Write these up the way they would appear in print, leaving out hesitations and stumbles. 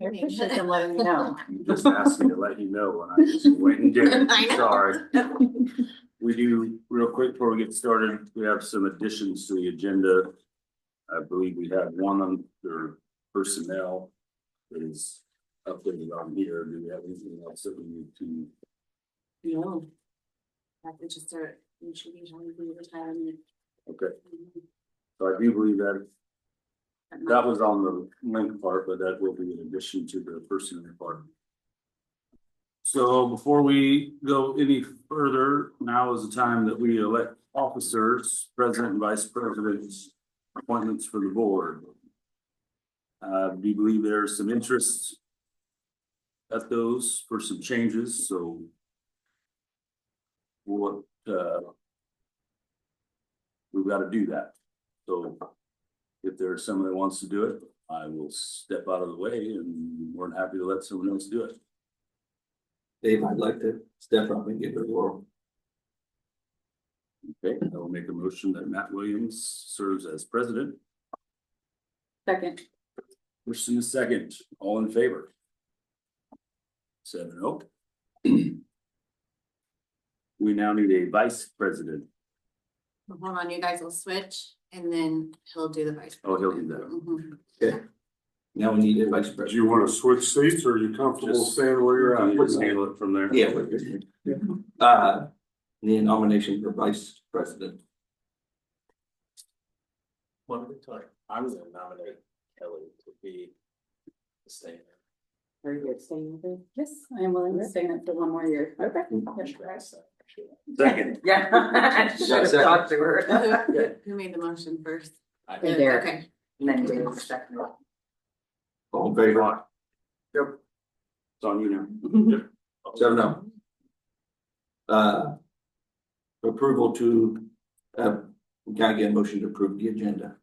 appreciate them letting me know. You just asked me to let you know, and I just went and did it. I know. Sorry. We do, real quick before we get started, we have some additions to the agenda. I believe we have one under personnel that is updated on here. Do we have anything else that we need to? No. Have to just start, you should be having retirement. Okay, so I do believe that that was on the link part, but that will be in addition to the personnel part. So before we go any further, now is the time that we elect officers, president and vice presidents, appointments for the board. We believe there is some interest at those for some changes, so what we've got to do that. So if there's someone that wants to do it, I will step out of the way and we're happy to let someone else do it. Dave, I'd like to step up and give it a whirl. Okay, I will make a motion that Matt Williams serves as president. Second. First and a second, all in favor? 7-0. We now need a vice president. Hold on, you guys will switch and then he'll do the vice Oh, president. he'll do that. Mhm. Okay. Now we need a vice Do president. you want to switch seats or are you comfortable Just- staying where you're at? Let's handle it from there. Yeah, we're good. Need a nomination for vice president. One at a time. I'm gonna nominate Kelly to be the same. Are you staying with it? Yes, I am willing to stay in it for one more year. Okay. Second. Yeah. Should have talked to her. Who made the motion first? I Derek. Okay. And then Dave second. All in favor? Yep. It's on you now. 7-0. Approval to, gotta get a motion to approve the agenda.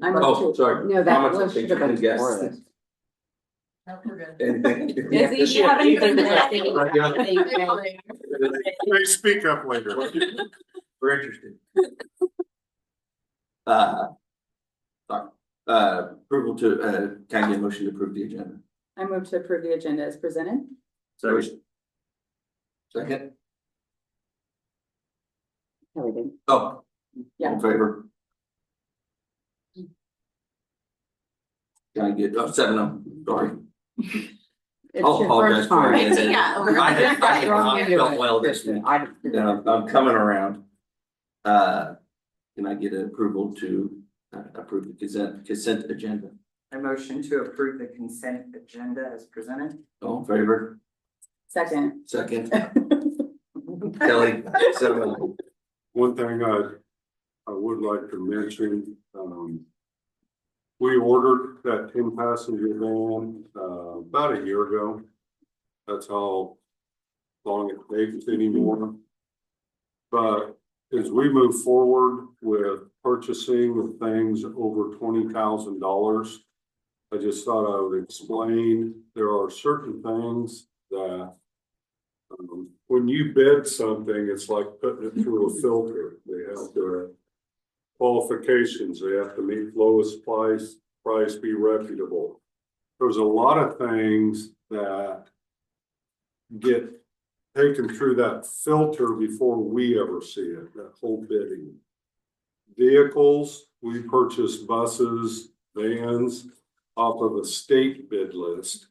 Oh, sorry. No, that Comments or was should have been things you before guys? this. Anything? Is he have anything to say? Hey, speak up later. We're interested. Sorry. Approval to, can I get a motion to approve the agenda? I move to approve the agenda as presented. Second. Second? Everything. Oh. All Yeah. in favor? Can I get, 7-0, sorry. It's I'll your apologize first for time. it. Yeah. I have not felt well this week. I'm coming around. Can I get approval to approve the consent agenda? A motion to approve the consent agenda as presented. All in favor? Second. Second. Kelly, 7-0. One thing I would like to mention, we ordered that 10-passenger van, about a year ago. That's how long it takes anymore. But as we move forward with purchasing of things over $20,000, I just thought I would explain, there are certain things that when you bid something, it's like putting it through a filter. They have their qualifications, they have to meet lowest price, be reputable. There's a lot of things that get taken through that filter before we ever see it, that whole bidding. Vehicles, we purchase buses, vans off of a state bid list.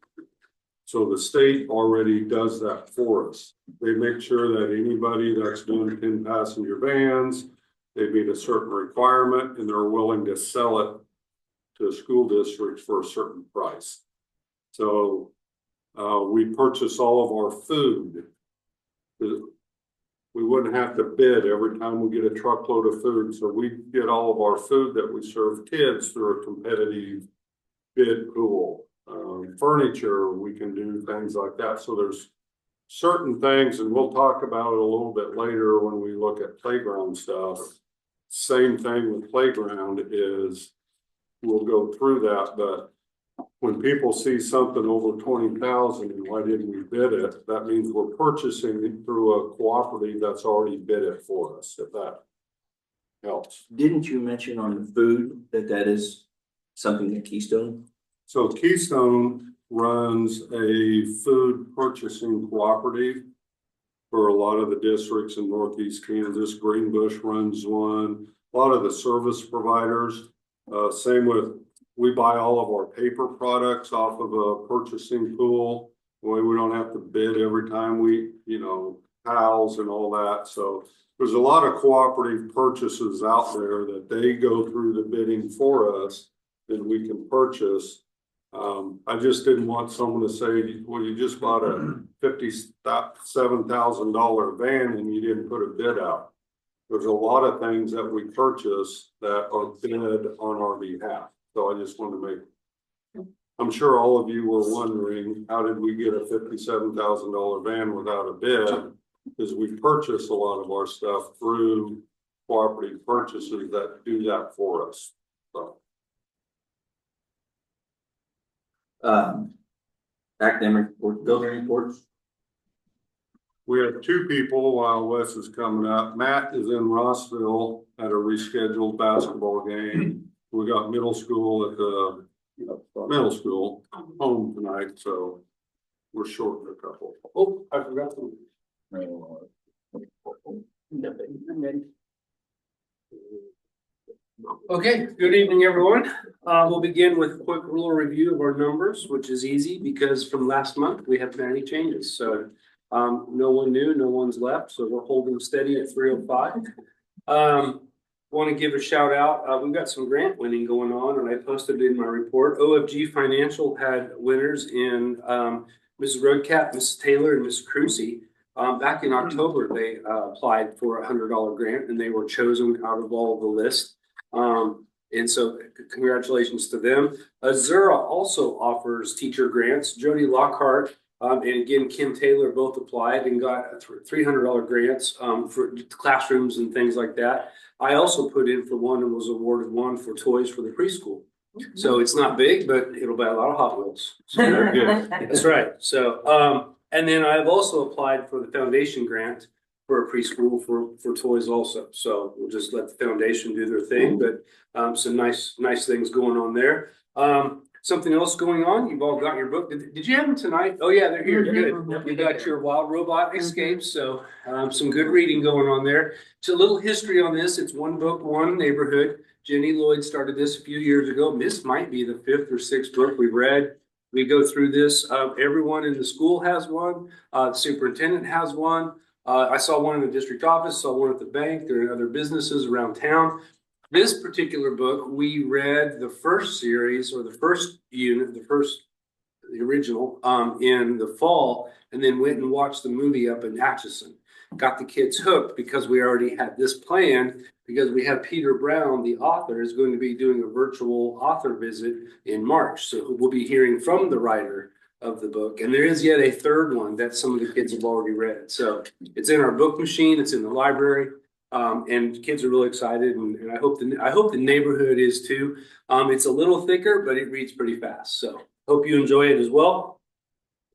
So the state already does that for us. They make sure that anybody that's doing 10-passenger vans, they meet a certain requirement and they're willing to sell it to school districts for a certain price. So we purchase all of our food. We wouldn't have to bid every time we get a truckload of food. So we get all of our food that we serve kids through a competitive bid pool. Furniture, we can do things like that. So there's certain things, and we'll talk about it a little bit later when we look at playground stuff. Same thing with playground is we'll go through that, but when people see something over 20,000 and why didn't we bid it, that means we're purchasing it through a cooperative that's already bid it for us, if that helps. Didn't you mention on the food that is something that Keystone So Keystone runs a food purchasing cooperative for a lot of the districts in Northeast Kansas. Greenbush runs one, a lot of the service providers. Same with, we buy all of our paper products off of a purchasing pool. Way we don't have to bid every time we, PALs and all that. So there's a lot of cooperative purchases out there that they go through the bidding for us that we can purchase. I just didn't want someone to say, well, you just bought a $57,000 van and you didn't put a bid out. There's a lot of things that we purchase that are bid on our behalf. So I just wanted to make, I'm sure all of you were wondering, how did we get a $57,000 van without a bid? Because we purchase a lot of our stuff through cooperative purchases that do that for us. So. Academic report, building reports. We have two people while Wes is coming up. Matt is in Rossville at a rescheduled basketball game. We got middle school at the middle school home tonight, so we're short of a couple. Oh, I forgot to. Okay, good evening, everyone. We'll begin with a quick little review of our numbers, which is easy because from last month, we haven't had any changes. So no one new, no one's left. So we're holding steady at 305. Want to give a shout out. We've got some grant winning going on, and I posted it in my report. OFG Financial had winners in Mrs. Roadcap, Mrs. Taylor, and Mrs. Crucy. Back in October, they applied for a $100 grant, and they were chosen out of all of the list. And so congratulations to them. Azura also offers teacher grants. Jody Lockhart and again, Kim Taylor both applied and got $300 grants for classrooms and things like that. I also put in for one and was awarded one for toys for the preschool. So it's not big, but it'll buy a lot of Hot Wheels. So Good. that's right. So, and then I've also applied for the foundation grant for a preschool for toys also. So we'll just let the foundation do their thing, but some nice things going on there. Something else going on. You've all got your book. Did you have them tonight? Oh yeah, they're here. Good. You got your Wild Robot Escapes. So some good reading going on there. It's a little history on this. It's one book, one neighborhood. Jenny Lloyd started this a few years ago. This might be the 5th or 6th book we've read. We go through this. Everyone in the school has one. The superintendent has one. I saw one in the district office, saw one at the bank. There are other businesses around town. This particular book, we read the first series or the first unit, the original in the fall, and then went and watched the movie up in Atchison. Got the kids hooked because we already had this planned because we have Peter Brown, the author, is going to be doing a virtual author visit in March. So we'll be hearing from the writer of the book. And there is yet a third one that some of the kids have already read. So it's in our book machine, it's in the library. And kids are really excited, and I hope the neighborhood is too. It's a little thicker, but it reads pretty fast. So hope you enjoy it as well.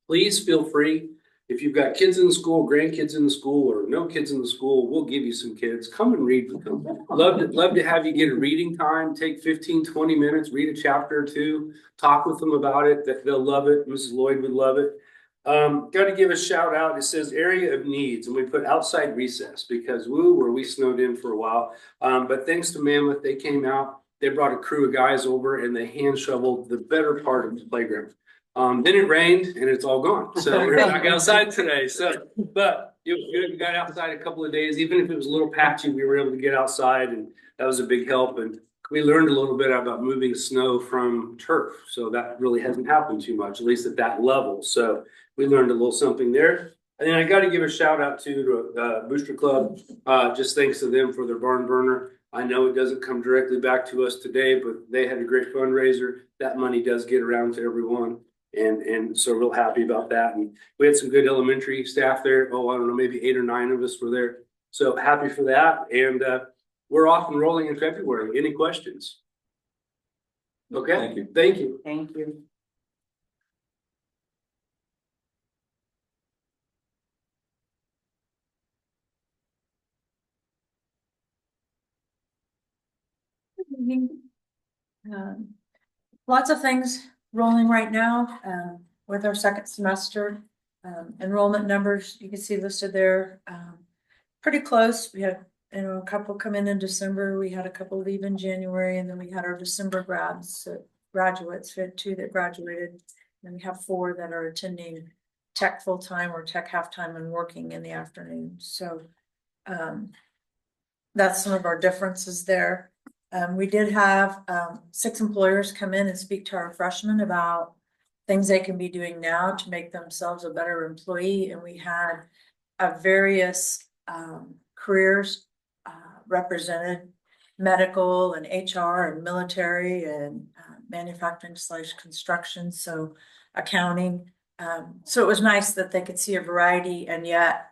Please feel free. If you've got kids in the school, grandkids in the school, or no kids in the school, we'll give you some kids. Come and read with them. Love to have you get a reading time. Take 15, 20 minutes, read a chapter or two, talk with them about it. They'll love it. Mrs. Lloyd would love it. Got to give a shout out. It says area of needs, and we put outside recess because where we snowed in for a while. But thanks to Mammoth, they came out. They brought a crew of guys over and they hand shoveled the better part of the playground. Then it rained and it's all gone. So we're back outside today. So, but it was good. We got outside a couple of days, even if it was a little patchy, we were able to get outside, and that was a big help. And we learned a little bit about moving snow from turf. So that really hasn't happened too much, at least at that level. So we learned a little something there. And then I got to give a shout out to the Booster Club. Just thanks to them for their barn burner. I know it doesn't come directly back to us today, but they had a great fundraiser. That money does get around to everyone. And so real happy about that. And we had some good elementary staff there. Oh, I don't know, maybe 8 or 9 of us were there. So happy for that. And we're off and rolling in February. Any questions? Okay. Thank you. Thank you. Thank you. Lots of things rolling right now, with our second semester. Enrollment numbers, you can see listed there, pretty close. We had, a couple come in December, we had a couple leave in January, and then we had our December graduates, we had 2 that graduated. And we have 4 that are attending tech full-time or tech half-time and working in the afternoon, so, that's some of our differences there. We did have 6 employers come in and speak to our freshmen about things they can be doing now to make themselves a better employee. And we had various careers represented, medical and HR and military and manufacturing/construction, so accounting. So it was nice that they could see a variety, and yet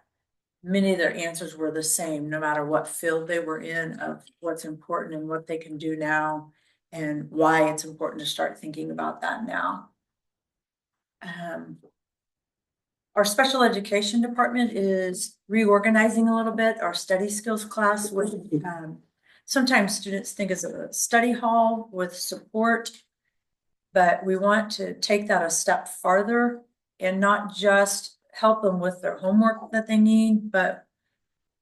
many of their answers were the same, no matter what field they were in, of what's important and what they can do now and why it's important to start thinking about that now. Our special education department is reorganizing a little bit. Our study skills class, which sometimes students think is a study hall with support, but we want to take that a step farther and not just help them with their homework that they need, but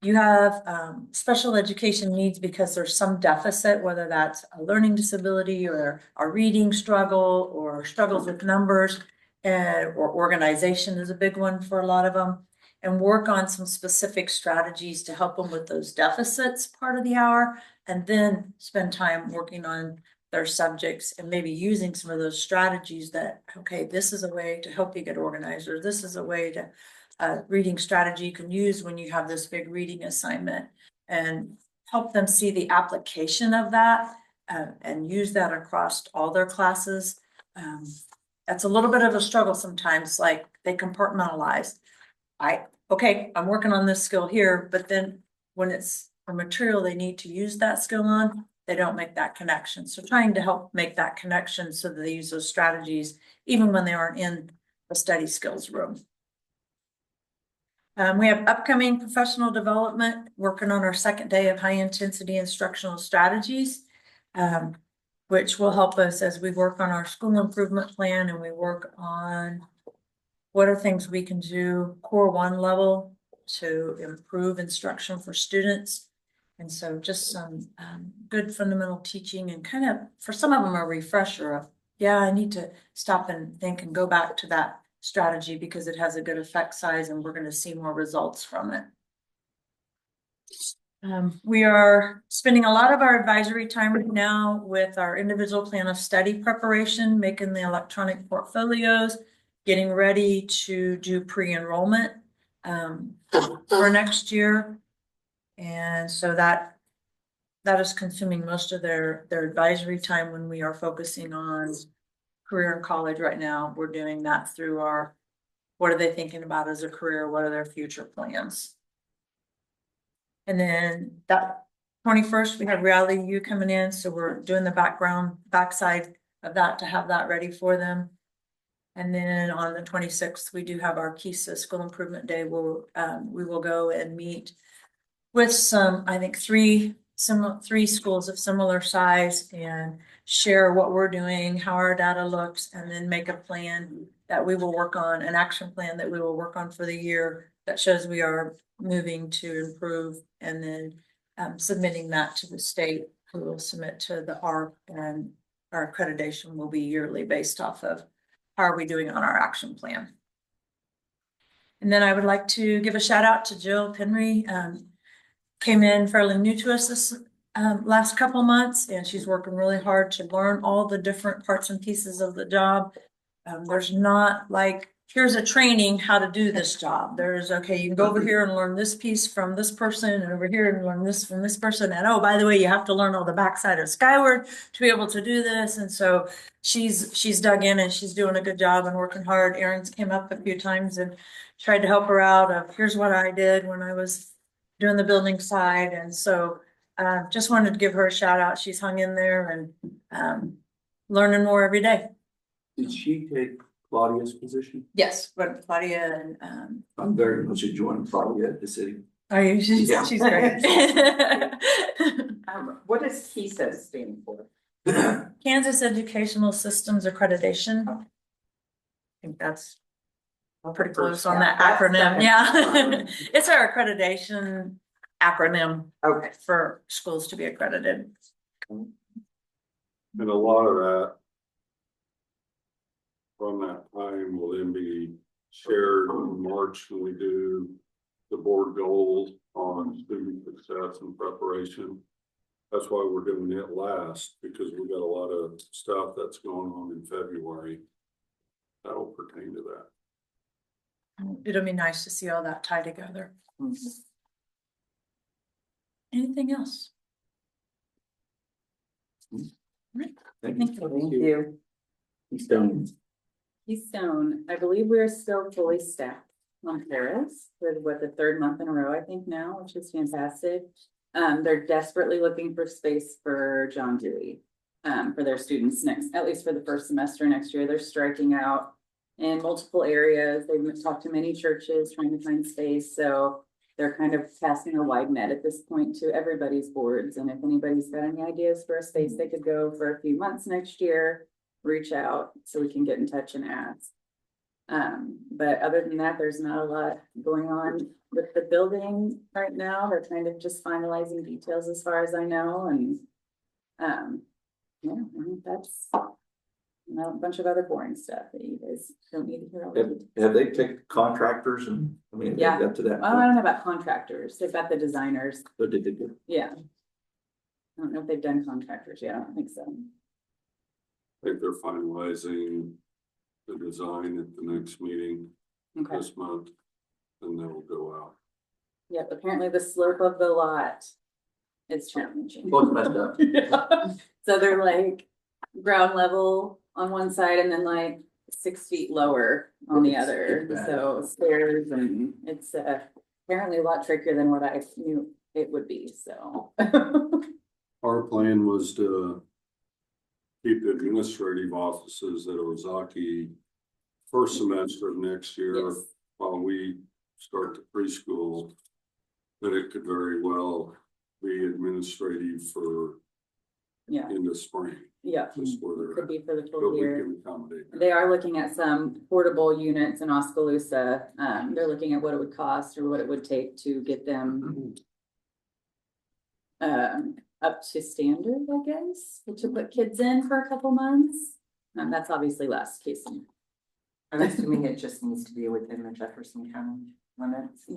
you have special education needs because there's some deficit, whether that's a learning disability or a reading struggle or struggles with numbers, or organization is a big one for a lot of them, and work on some specific strategies to help them with those deficits part of the hour, and then spend time working on their subjects and maybe using some of those strategies that, okay, this is a way to help you get organized, or this is a way to reading strategy you can use when you have this big reading assignment, and help them see the application of that and use that across all their classes. That's a little bit of a struggle sometimes, like they compartmentalize. Okay, I'm working on this skill here, but then when it's a material they need to use that skill on, they don't make that connection. So trying to help make that connection so that they use those strategies even when they aren't in the study skills room. We have upcoming professional development, working on our second day of high intensity instructional strategies, which will help us as we work on our school improvement plan, and we work on what are things we can do core 1 level to improve instruction for students. And so just some good fundamental teaching, and kind of for some of them a refresher of, yeah, I need to stop and think and go back to that strategy because it has a good effect size and we're going to see more results from it. We are spending a lot of our advisory time right now with our individual plan of study preparation, making the electronic portfolios, getting ready to do pre-enrollment for next year. And so that is consuming most of their advisory time when we are focusing on career in college right now. We're doing that through our, what are they thinking about as a career? What are their future plans? And then that 21st, we have Reality U coming in. So we're doing the backside of that to have that ready for them. And then on the 26th, we do have our KISA School Improvement Day where we will go and meet with some, I think, three schools of similar size and share what we're doing, how our data looks, and then make a plan that we will work on, an action plan that we will work on for the year that shows we are moving to improve, and then submitting that to the state, who will submit to the ARC, and our accreditation will be yearly based off of how are we doing on our action plan. And then I would like to give a shout out to Jill Penry. Came in fairly new to us this last couple months, and she's working really hard to learn all the different parts and pieces of the job. There's not like, here's a training how to do this job. There's, okay, you can go over here and learn this piece from this person, and over here and learn this from this person. And oh, by the way, you have to learn all the backside of Skyward to be able to do this. And so she's dug in and she's doing a good job and working hard. Erin's came up a few times and tried to help her out of, here's what I did when I was doing the building side. And so just wanted to give her a shout out. She's hung in there and learning more every day. Did she take Claudia's position? Yes, but Claudia and I'm very much enjoying Claudia at the city. are you? She's great. What does KISA stand for? Kansas Educational Systems Accreditation. I think that's pretty close on that That's acronym, second. yeah. It's our accreditation acronym Okay. for schools to be accredited. And a lot of that from that time will then be shared in March when we do the board goals on student success and preparation. That's why we're doing it last, because we got a lot of stuff that's going on in February that'll pertain to that. It'll be nice to see all that tie together. Anything else? Thank Thank you. Thank you. Keystone. Keystone, I believe we're still fully staffed on Paris for what, the third month in a row, I think now, which is fantastic. They're desperately looking for space for John Dewey, for their students next, at least for the first semester next year. They're striking out in multiple areas. They've talked to many churches trying to find space, so they're kind of casting a wide net at this point to everybody's boards. And if anybody's got any ideas for a space they could go for a few months next year, reach out so we can get in touch and ask. But other than that, there's not a lot going on with the building right now. They're kind of just finalizing details as far as I know, and yeah, I think that's a bunch of other boring stuff that you guys don't need to hear already. Have they picked contractors and, I mean, they Yeah. got to that? Well, I don't know about contractors. They've got the designers. But did they do? Yeah. I don't know if they've done contractors yet. I don't think so. I think they're finalizing the design at the next meeting Okay. this month, and then we'll go out. Yep, apparently the slope of the lot is challenging. Both messed up. Yeah. So they're like ground level on one side and then like 6 feet lower on the other. It's bad. So stairs, and it's apparently a lot trickier than what I knew it would be, so. Our plan was to keep the administrative offices at Ozaki first semester of next year Yes. while we start the preschool. But it could very well be administrative for Yeah, in the spring, yeah, just where they're could at. be for the But full we year. can accommodate that. They are looking at some portable units in Oskaloosa. They're looking at what it would cost or what it would take to get them up to standard, I guess, to put kids in for a couple months. That's obviously less, Casey. I'm assuming it just needs to be within the Jefferson County limits. I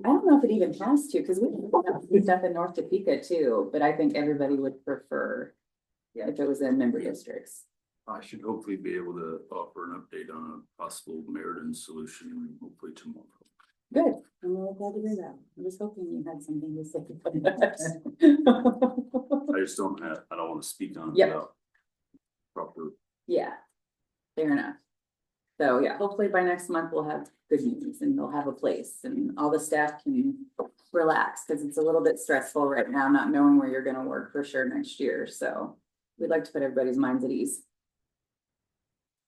don't know if it even has to, because we have stuff in North Topeka too, but I think everybody would prefer if it was in member districts. I should hopefully be able to offer an update on a possible Meriden solution, hopefully tomorrow. Good, I'm really glad to hear that. I was hoping you had something to say. I just don't have, I don't want to speak on it Yep. without proper. Yeah, fair enough. So yeah, hopefully by next month we'll have good news and they'll have a place and all the staff can relax, because it's a little bit stressful right now, not knowing where you're gonna work for sure next year. So we'd like to put everybody's minds at ease.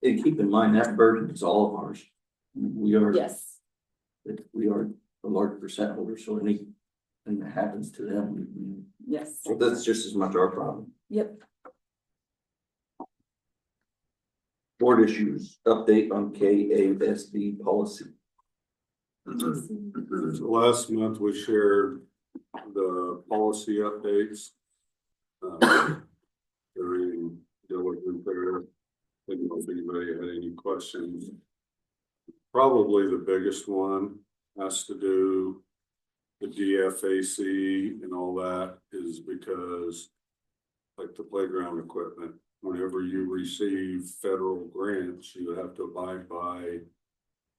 And keep in mind, that burden is all of ours. We are. Yes, We are a large percent holder, so anything that happens to them, yes, so that's just as much our problem. yep. Board issues, update on KASB policy. So last month, we shared the policy updates. During diligent there, didn't know if anybody had any questions. Probably the biggest one has to do the DFAC and all that, is because like the playground equipment, whenever you receive federal grants, you have to abide by.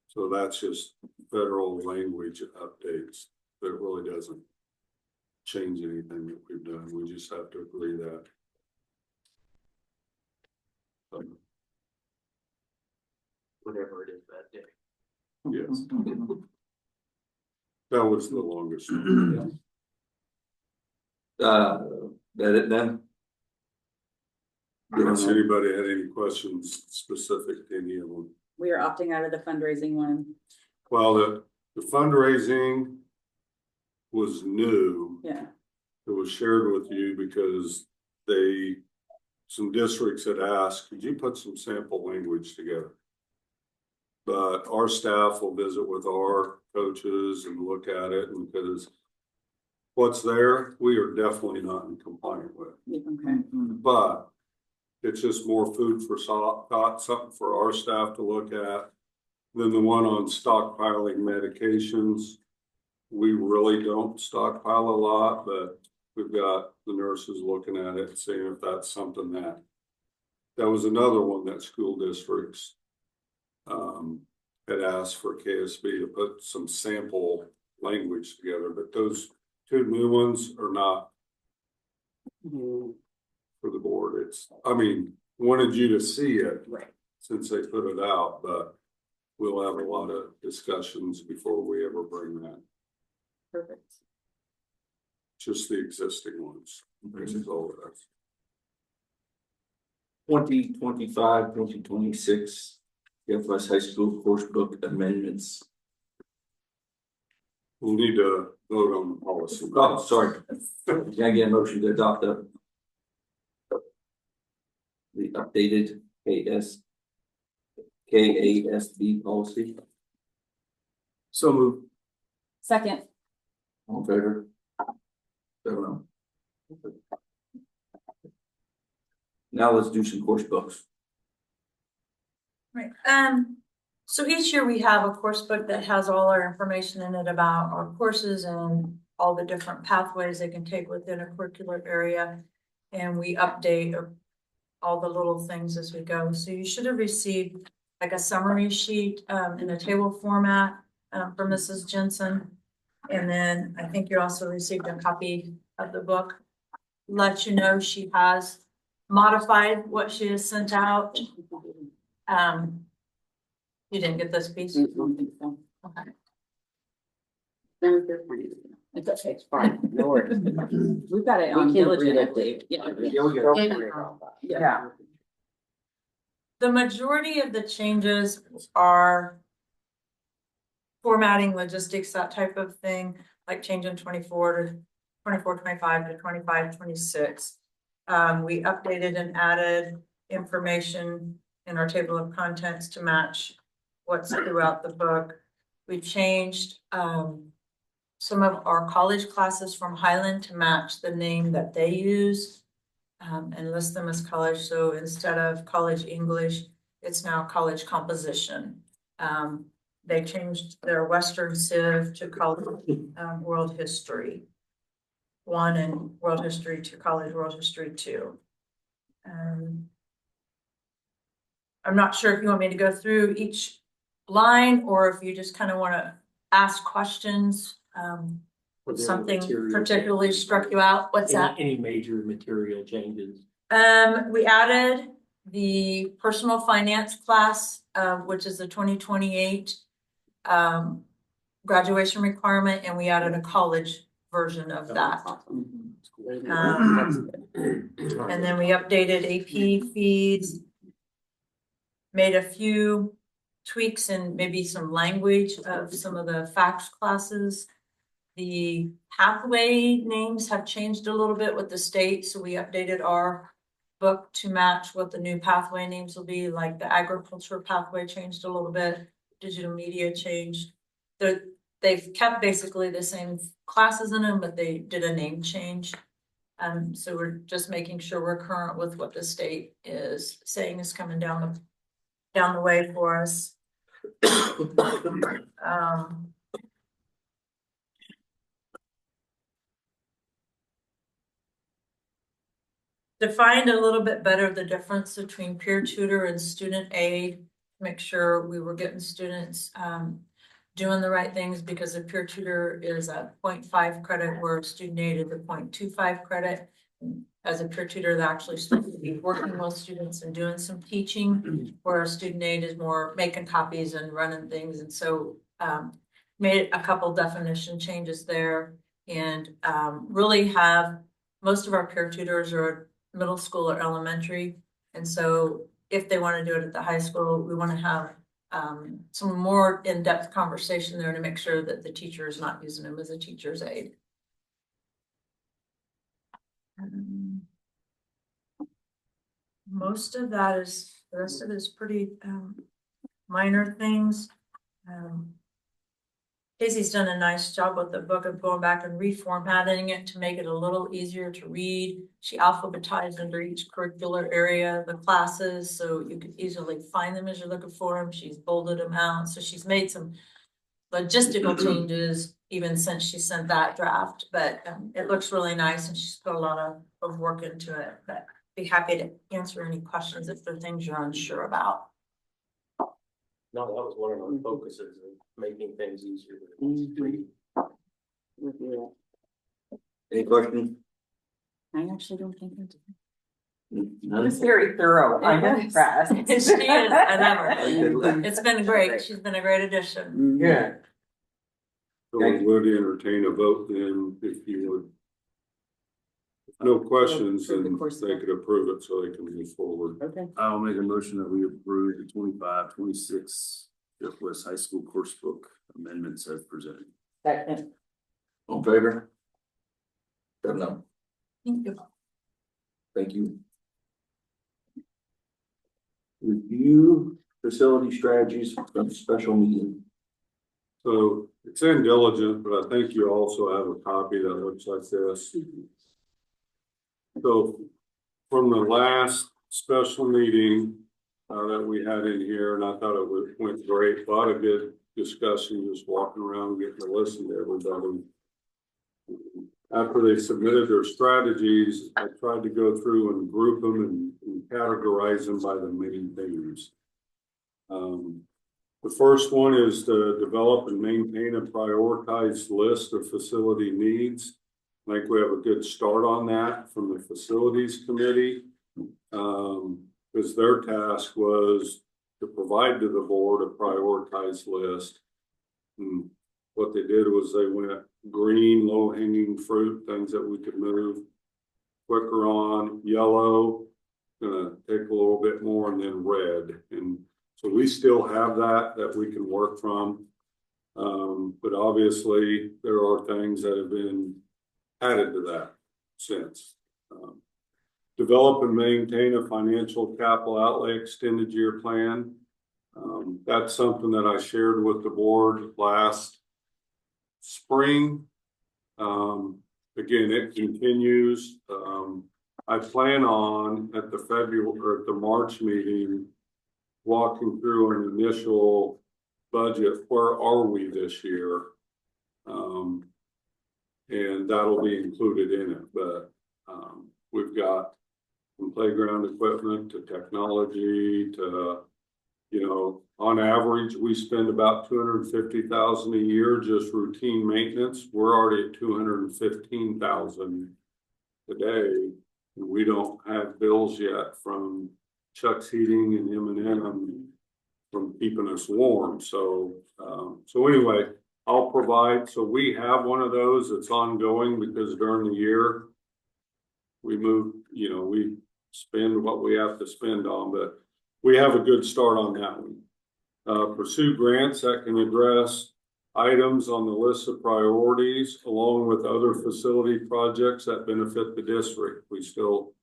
So that's just federal language updates, but it really doesn't change anything that we've done. We just have to agree that. Whatever it is that day. Yes, that was the longest one. That it then? Unless anybody had any questions specific to any of them. We are opting out of the fundraising one. Well, the fundraising was new. Yeah, It was shared with you because they some districts had asked, could you put some sample language together? But our staff will visit with our coaches and look at it, and because what's there, we are definitely not in compliance with. Okay. But it's just more food for thought, something for our staff to look at. Then the one on stockpiling medications, we really don't stockpile a lot, but we've got the nurses looking at it and seeing if that's something that was another one that school districts had asked for KSB to put some sample language together, but those two new ones are not for the board. I mean, wanted you to see it since they put it out, but we'll have a lot of discussions before we ever bring that. Perfect. Just the existing ones. This is all of us. 2025, 2026, FS High School course book amendments. We'll need to vote on the policy. Oh, sorry. Can I get a motion to adopt the updated KASB policy? So moved. Second. All in favor? 7-0. Now let's do some course books. Right, so each year we have a course book that has all our information in it about our courses and all the different pathways they can take within a curricular area. And we update all the little things as we go. So you should have received like a summary sheet in a table format from Mrs. Jensen. And then I think you also received a copy of the book. Let you know she has modified what she has sent out. You didn't get this piece? I don't think so. Okay. It's okay, it's fine. No worries. We've got it on diligently. Yeah. Yeah. The majority of the changes are formatting, logistics, that type of thing, like changing 24, 25 to 25, 26. We updated and added information in our table of contents to match what's throughout the book. We changed some of our college classes from Highland to match the name that they use and list them as college. So instead of college English, it's now college composition. They changed their Western Civ to college world history 1 and world history to college world history 2. I'm not sure if you want me to go through each line or if you just kind of want to ask questions. Something particularly struck you out. What's that? Any major material changes? We added the personal finance class, which is the 2028 graduation requirement, and we added a college version of that. And then we updated AP feeds, made a few tweaks and maybe some language of some of the facts classes. The pathway names have changed a little bit with the state, so we updated our book to match what the new pathway names will be. Like the agriculture pathway changed a little bit, digital media changed. They've kept basically the same classes in them, but they did a name change. So we're just making sure we're current with what the state is saying is coming down the way for us. Defined a little bit better the difference between peer tutor and student aid. Make sure we were getting students doing the right things, because a peer tutor is a 0.5 credit where student aid is a 0.25 credit. As a peer tutor, they're actually supposed to be working with students and doing some teaching, where a student aid is more making copies and running things. And so made a couple definition changes there, and really have most of our peer tutors are middle school or elementary. And so if they want to do it at the high school, we want to have some more in-depth conversation there to make sure that the teacher is not using them as a teacher's aid. most of that is, the rest of it is pretty, minor things. Casey's done a nice job with the book of going back and reformatting it to make it a little easier to read. She alphabetized under each curricular area, the classes, so you could easily find them as you're looking for them. She's bolded them out, so she's made some logistical changes even since she sent that draft, but it looks really nice and she's put a lot of work into it, but be happy to answer any questions if there are things you're unsure about. No, that was one of our focuses, of making things easier to read. Review Any questions? it. I actually don't think I do. None? It's very thorough. I'm Yes. impressed. She is, I love her. Good. It's been great. She's been a great addition. Yeah. So we would entertain a vote then if you would. If no questions, Approve the then course they book. could approve it so they can move forward. Okay. I'll make a motion that we approve the 25-26 West High School course book amendments as presented. Second. All in favor? No, Thank you. thank you. Review facility strategies from special meeting. So it's in diligent, but I think you also have a copy that looks like this. So from the last special meeting that we had in here, and I thought it went great, a lot of good discussion, just walking around, getting to listen to everybody. After they submitted their strategies, I tried to go through and group them and categorize them by the main themes. The first one is to develop and maintain a prioritized list of facility needs. I think we have a good start on that from the facilities committee. Because their task was to provide to the board a prioritized list. And what they did was they went green, low hanging fruit, things that we could move quicker on, yellow, gonna take a little bit more, and then red. And so we still have that we can work from. But obviously there are things that have been added to that since. Develop and maintain a financial capital outlay extended year plan. That's something that I shared with the board last spring. Again, it continues. I plan on at the February or at the March meeting, walking through an initial budget. Where are we this year? And that'll be included in it, but we've got from playground equipment to technology to, you know, on average, we spend about $250,000 a year just routine maintenance. We're already at $215,000 today. And we don't have bills yet from Chuck's Heating and M&M from keeping us warm. So, so anyway, I'll provide. So we have one of those that's ongoing because during the year we move, you know, we spend what we have to spend on, but we have a good start on that one. Pursue grants that can address items on the list of priorities along with other facility projects that benefit the district. We still,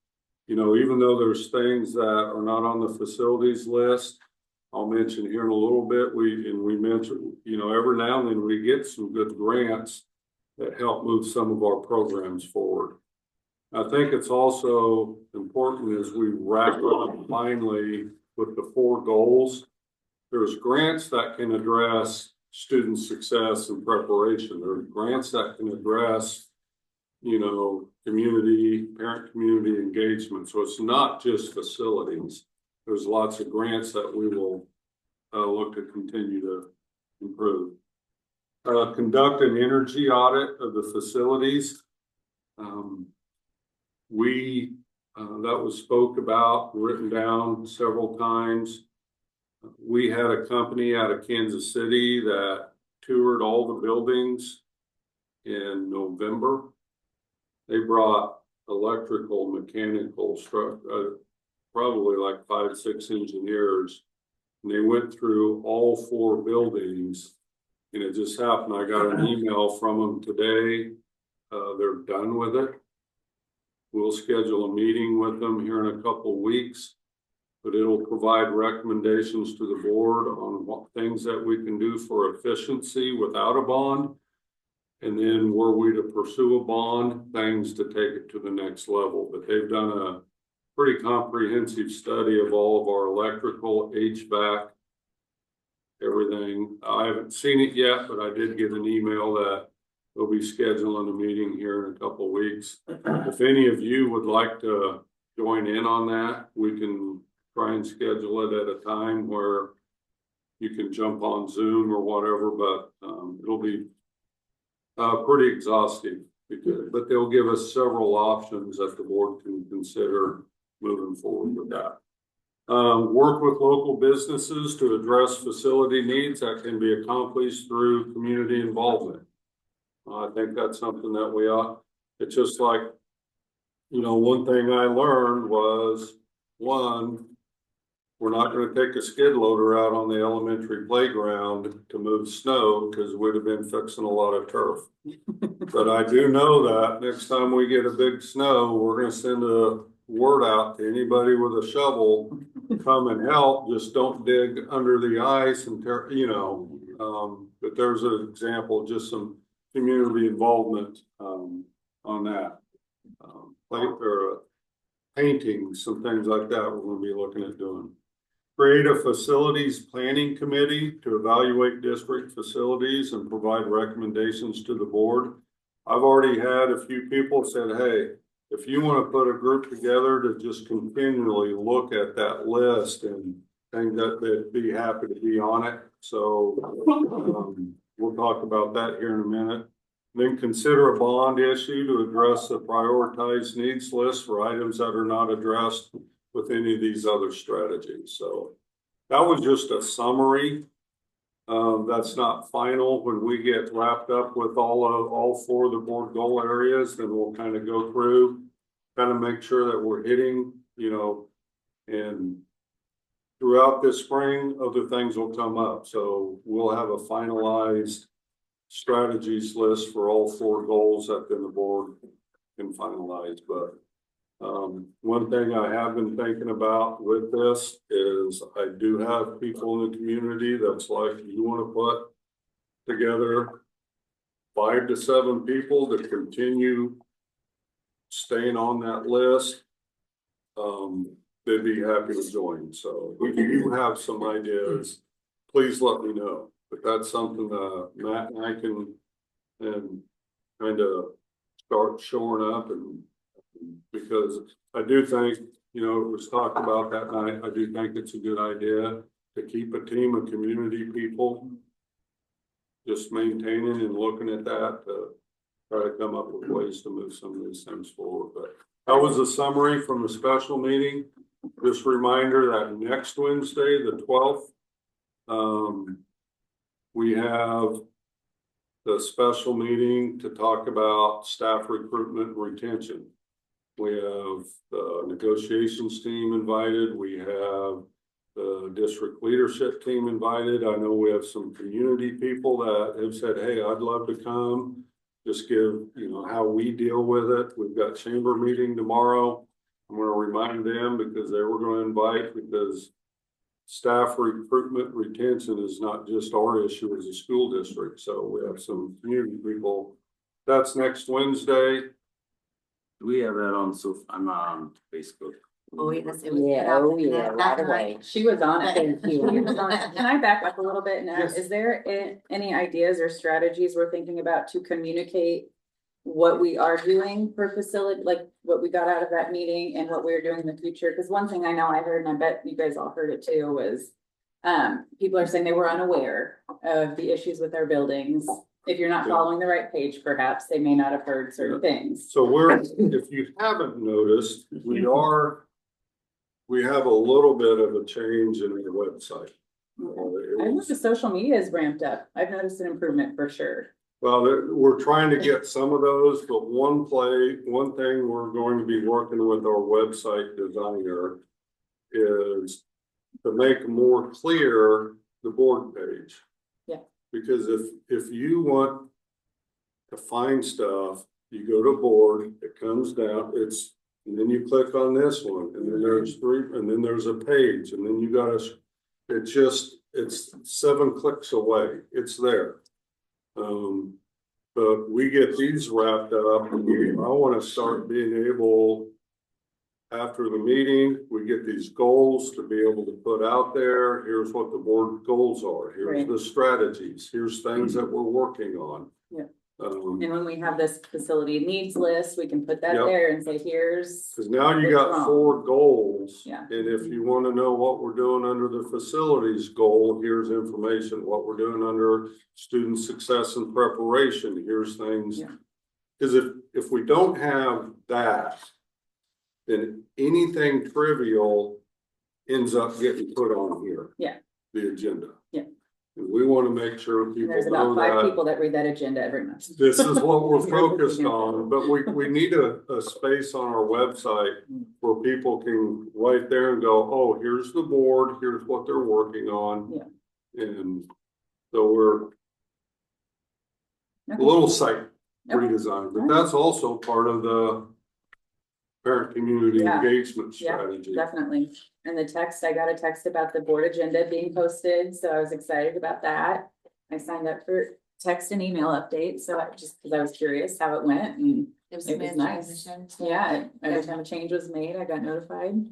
you know, even though there's things that are not on the facilities list, I'll mention here in a little bit, we mentioned, you know, every now and then we get some good grants that help move some of our programs forward. I think it's also important as we wrap up finally with the 4 goals. There's grants that can address student success and preparation. There's grants that can address, you know, parent community engagement. So it's not just facilities. There's lots of grants that we will look to continue to improve. Conduct an energy audit of the facilities. That was spoke about, written down several times. We had a company out of Kansas City that toured all the buildings in November. They brought electrical, mechanical, probably like 5-6 engineers. And they went through all 4 buildings. And it just happened, I got an email from them today. They're done with it. We'll schedule a meeting with them here in a couple of weeks. but it'll provide recommendations to the board on what things that we can do for efficiency without a bond. And then were we to pursue a bond, things to take it to the next level. But they've done a pretty comprehensive study of all of our electrical, HVAC, everything. I haven't seen it yet, but I did get an email that we'll be scheduling a meeting here in a couple of weeks. If any of you would like to join in on that, we can try and schedule it at a time where you can jump on Zoom or whatever, but it'll be pretty exhaustive, but they'll give us several options that the board can consider moving forward with that. Work with local businesses to address facility needs that can be accomplished through community involvement. I think that's something that we ought, it's just like, you know, one thing I learned was, we're not going to take a skid loader out on the elementary playground to move snow because we'd have been fixing a lot of turf. But I do know that next time we get a big snow, we're going to send a word out to anybody with a shovel, come and help. Just don't dig under the ice and tear, you know. But there's an example, just some community involvement on that. Painting, some things like that we're going to be looking at doing. Create a facilities planning committee to evaluate district facilities and provide recommendations to the board. I've already had a few people said, hey, if you want to put a group together to just continually look at that list and think that they'd be happy to be on it. So we'll talk about that here in a minute. Then consider a bond issue to address the prioritized needs list for items that are not addressed with any of these other strategies. So that was just a summary. That's not final. When we get wrapped up with all four of the board goal areas, then we'll kind of go through, kind of make sure that we're hitting, you know, and throughout this spring, other things will come up. So we'll have a finalized strategies list for all four goals that then the board can finalize. But one thing I have been thinking about with this is I do have people in the community that's like, you want to put together 5 to 7 people to continue staying on that list. They'd be happy to join. So if you have some ideas, please let me know. But that's something Matt and I can kind of start shoring up, and because I do think, you know, it was talked about that night, I do think it's a good idea to keep a team of community people just maintaining and looking at that to try to come up with ways to move some of these things forward. But that was a summary from the special meeting. Just a reminder that next Wednesday, the 12th, we have the special meeting to talk about staff recruitment and retention. We have the negotiations team invited. We have the district leadership team invited. I know we have some community people that have said, hey, I'd love to come. Just give, you know, how we deal with it. We've got chamber meeting tomorrow. I'm going to remind them because they were going to invite, because staff recruitment retention is not just our issue as a school district. So we have some community people. That's next Wednesday. Do we have that on? So I'm not on Facebook. Oh, yes, it was put out right away. She was on it. Thank you. She was on it. Can I back up a little bit and ask, is there any ideas or strategies we're thinking about to communicate what we are doing for facility, like what we got out of that meeting and what we're doing in the future? Because one thing I know I heard, and I bet you guys all heard it too, was people are saying they were unaware of the issues with our buildings. If you're not following the right page, perhaps they may not have heard certain things. So if you haven't noticed, we have a little bit of a change in the website. I know the social media is ramped up. I've noticed an improvement for sure. Well, we're trying to get some of those, but one thing we're going to be working with our website designer is to make more clear the board page. Yeah. Because if you want to find stuff, you go to board, it comes down, it's And then you click on this one, and then there's three, and then there's a page, and then you gotta, it's 7 clicks away, it's there. But we get these wrapped up, and I wanna start being able, after the meeting, we get these goals to be able to put out there. Here's what the board goals are. Here's Right. the strategies. Here's things that we're working on. Yeah. Um, And when we have this facility needs list, we can put that Yep. there and say, here's. cause now you what's got wrong. 4 goals. Yeah. And if you wanna know what we're doing under the facilities goal, here's information. What we're doing under student success and preparation, here's things. Yeah. Cause if we don't have that, then anything trivial ends up getting put on here. Yeah. The agenda. Yeah. And we wanna make sure And people there's know about 5 that people that read that agenda every month. this is what we're focused on, but we need a space on our website where people can right there and go, oh, here's the board, here's what they're working on. Yeah. And so we're a Okay. little site Okay. redesign, but that's also part of the parent community Yeah. engagement Yeah, strategy. Definitely. And the text, I got a text about the board agenda being posted, so I was excited about that. I signed up for text and email updates, so I just, cause I was curious how it went and It was it was nice. Yeah, every time a change was made, I got notified.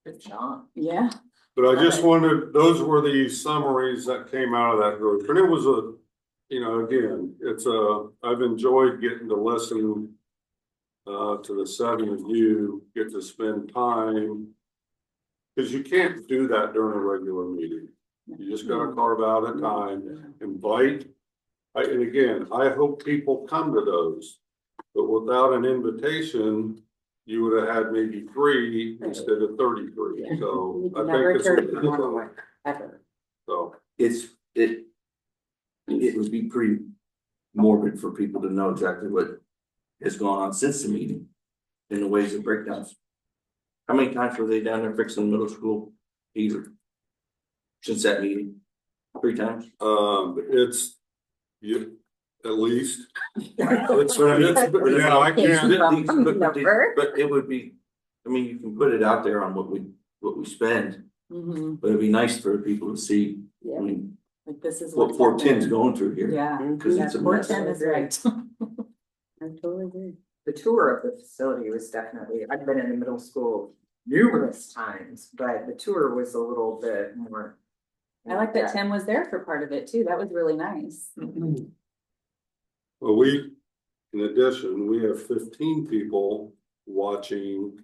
Good job. Yeah, But I just Okay. wanted, those were the summaries that came out of that group, and it was again, I've enjoyed getting to listen. To the 7 of you, get to spend time. Cause you can't do that during a regular meeting. You just gotta carve out a time, invite. And again, I hope people come to those, but without an invitation, you would have had maybe 3 instead of 33, so I never think turn it's. it on, ever. So, It would be pretty morbid for people to know exactly what has gone on since the meeting in the ways of breakdowns. How many times were they down there fixing the middle school heater? Since that meeting? 3 times? it's, at least. That's what I mean. Yeah, I can't. But it would be, I mean, you can put it out there on what we spend, Mhm. but it'd be nice for people to see, I Yeah, mean, like this is what what's 410's happening. going through here. Yeah. Cause it's a mess. 410 is right. I totally agree. The tour of the facility was definitely, I've been in the middle school numerous times, but the tour was a little bit more. I like that Tim was there for part of it too. That was really nice. Well, in addition, we have 15 people watching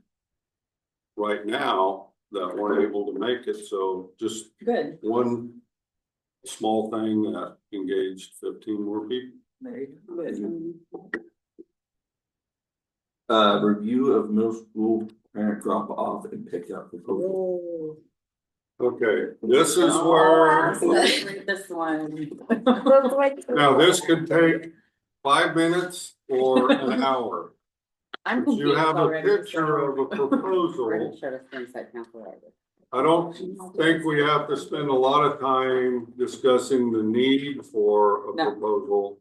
right now that weren't able to make it, so just Good. one small thing that engaged 15 more people. There you go. Review of middle school parent drop off and pick up proposal. Okay, this is Oh, where, let's read this one. now this could take 5 minutes or an hour. I'm But you confused have a already, picture so- of a proposal. Should have been set down for later. I don't think we have to spend a lot of time discussing the need for a No. proposal.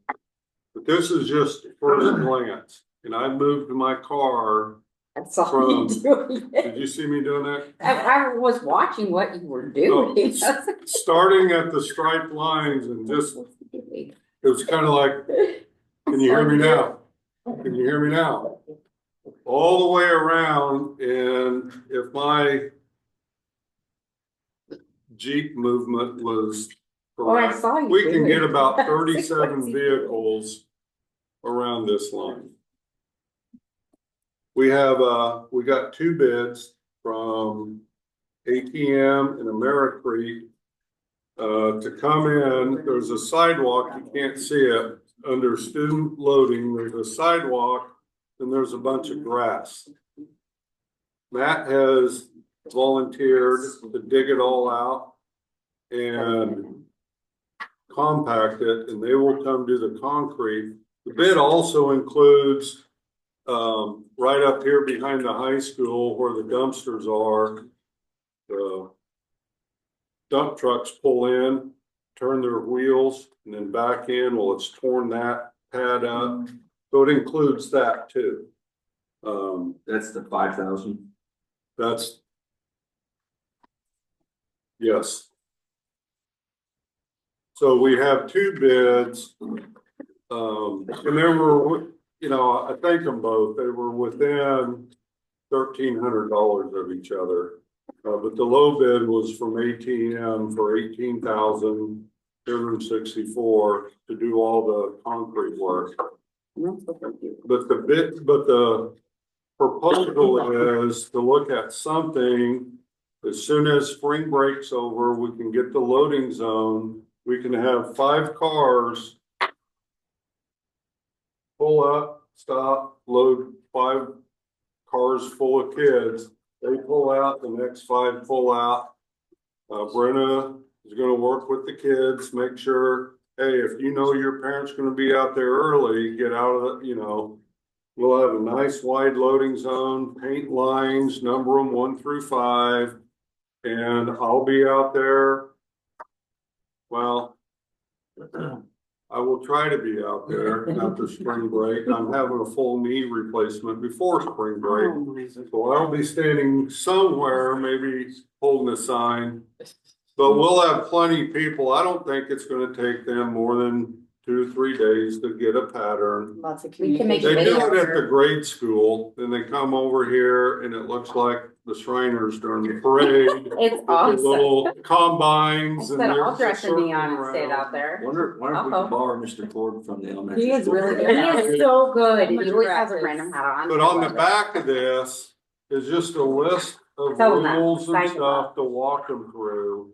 But this is just first glance, and I moved my car. That's all you doing. Did you see me doing that? I was watching what you were No, doing. starting at the striped lines and just, it was kind of like, can you hear me now? Can you hear me now? All the way around, and if my Jeep movement was Oh, I correct, saw you we can doing get it. about That's 37 crazy. vehicles around this line. We got 2 bids from ATM and Americrete to come in. There's a sidewalk, you can't see it, under student loading, there's a sidewalk, and there's a bunch of grass. Matt has volunteered to dig it all out and compact it, and they will come do the concrete. The bid also includes right up here behind the high school where the dumpsters are. The dump trucks pull in, turn their wheels, and then back in. Well, it's torn that pad up. So it includes that too. That's the 5,000. That's. Yes. So we have two bids. And they were, you know, I thank them both. They were within $1,300 of each other. But the low bid was from ATM for $18,264 to do all the concrete work. But the proposal is to look at something. As soon as spring break's over, we can get the loading zone. We can have 5 cars pull up, stop, load 5 cars full of kids. They pull out, the next 5 pull out. Brenna is gonna work with the kids, make sure, hey, if you know your parent's gonna be out there early, get out of the, you know. We'll have a nice wide loading zone, paint lines, number them 1 through 5. And I'll be out there. Well, I will try to be out there after spring break. I'm having a full knee replacement before spring break. So I'll be standing somewhere, maybe holding a sign. But we'll have plenty of people. I don't think it's gonna take them more than 2 or 3 days to get a pattern. Lots of We can make They communication. do it at the grade school, then they come over here and it looks like the Shriners during the parade. It's With the awesome. little I combines and said, they're I'll dress in circling neon and stand around. out there. Wonder if we Uh-oh. can borrow Mr. Ford from the elementary. He is school. really good. He is so good. He How much always has a practice? random hat on. But I on the love it. back of this is just a list of Tell them that. rules and Size them stuff to walk them through.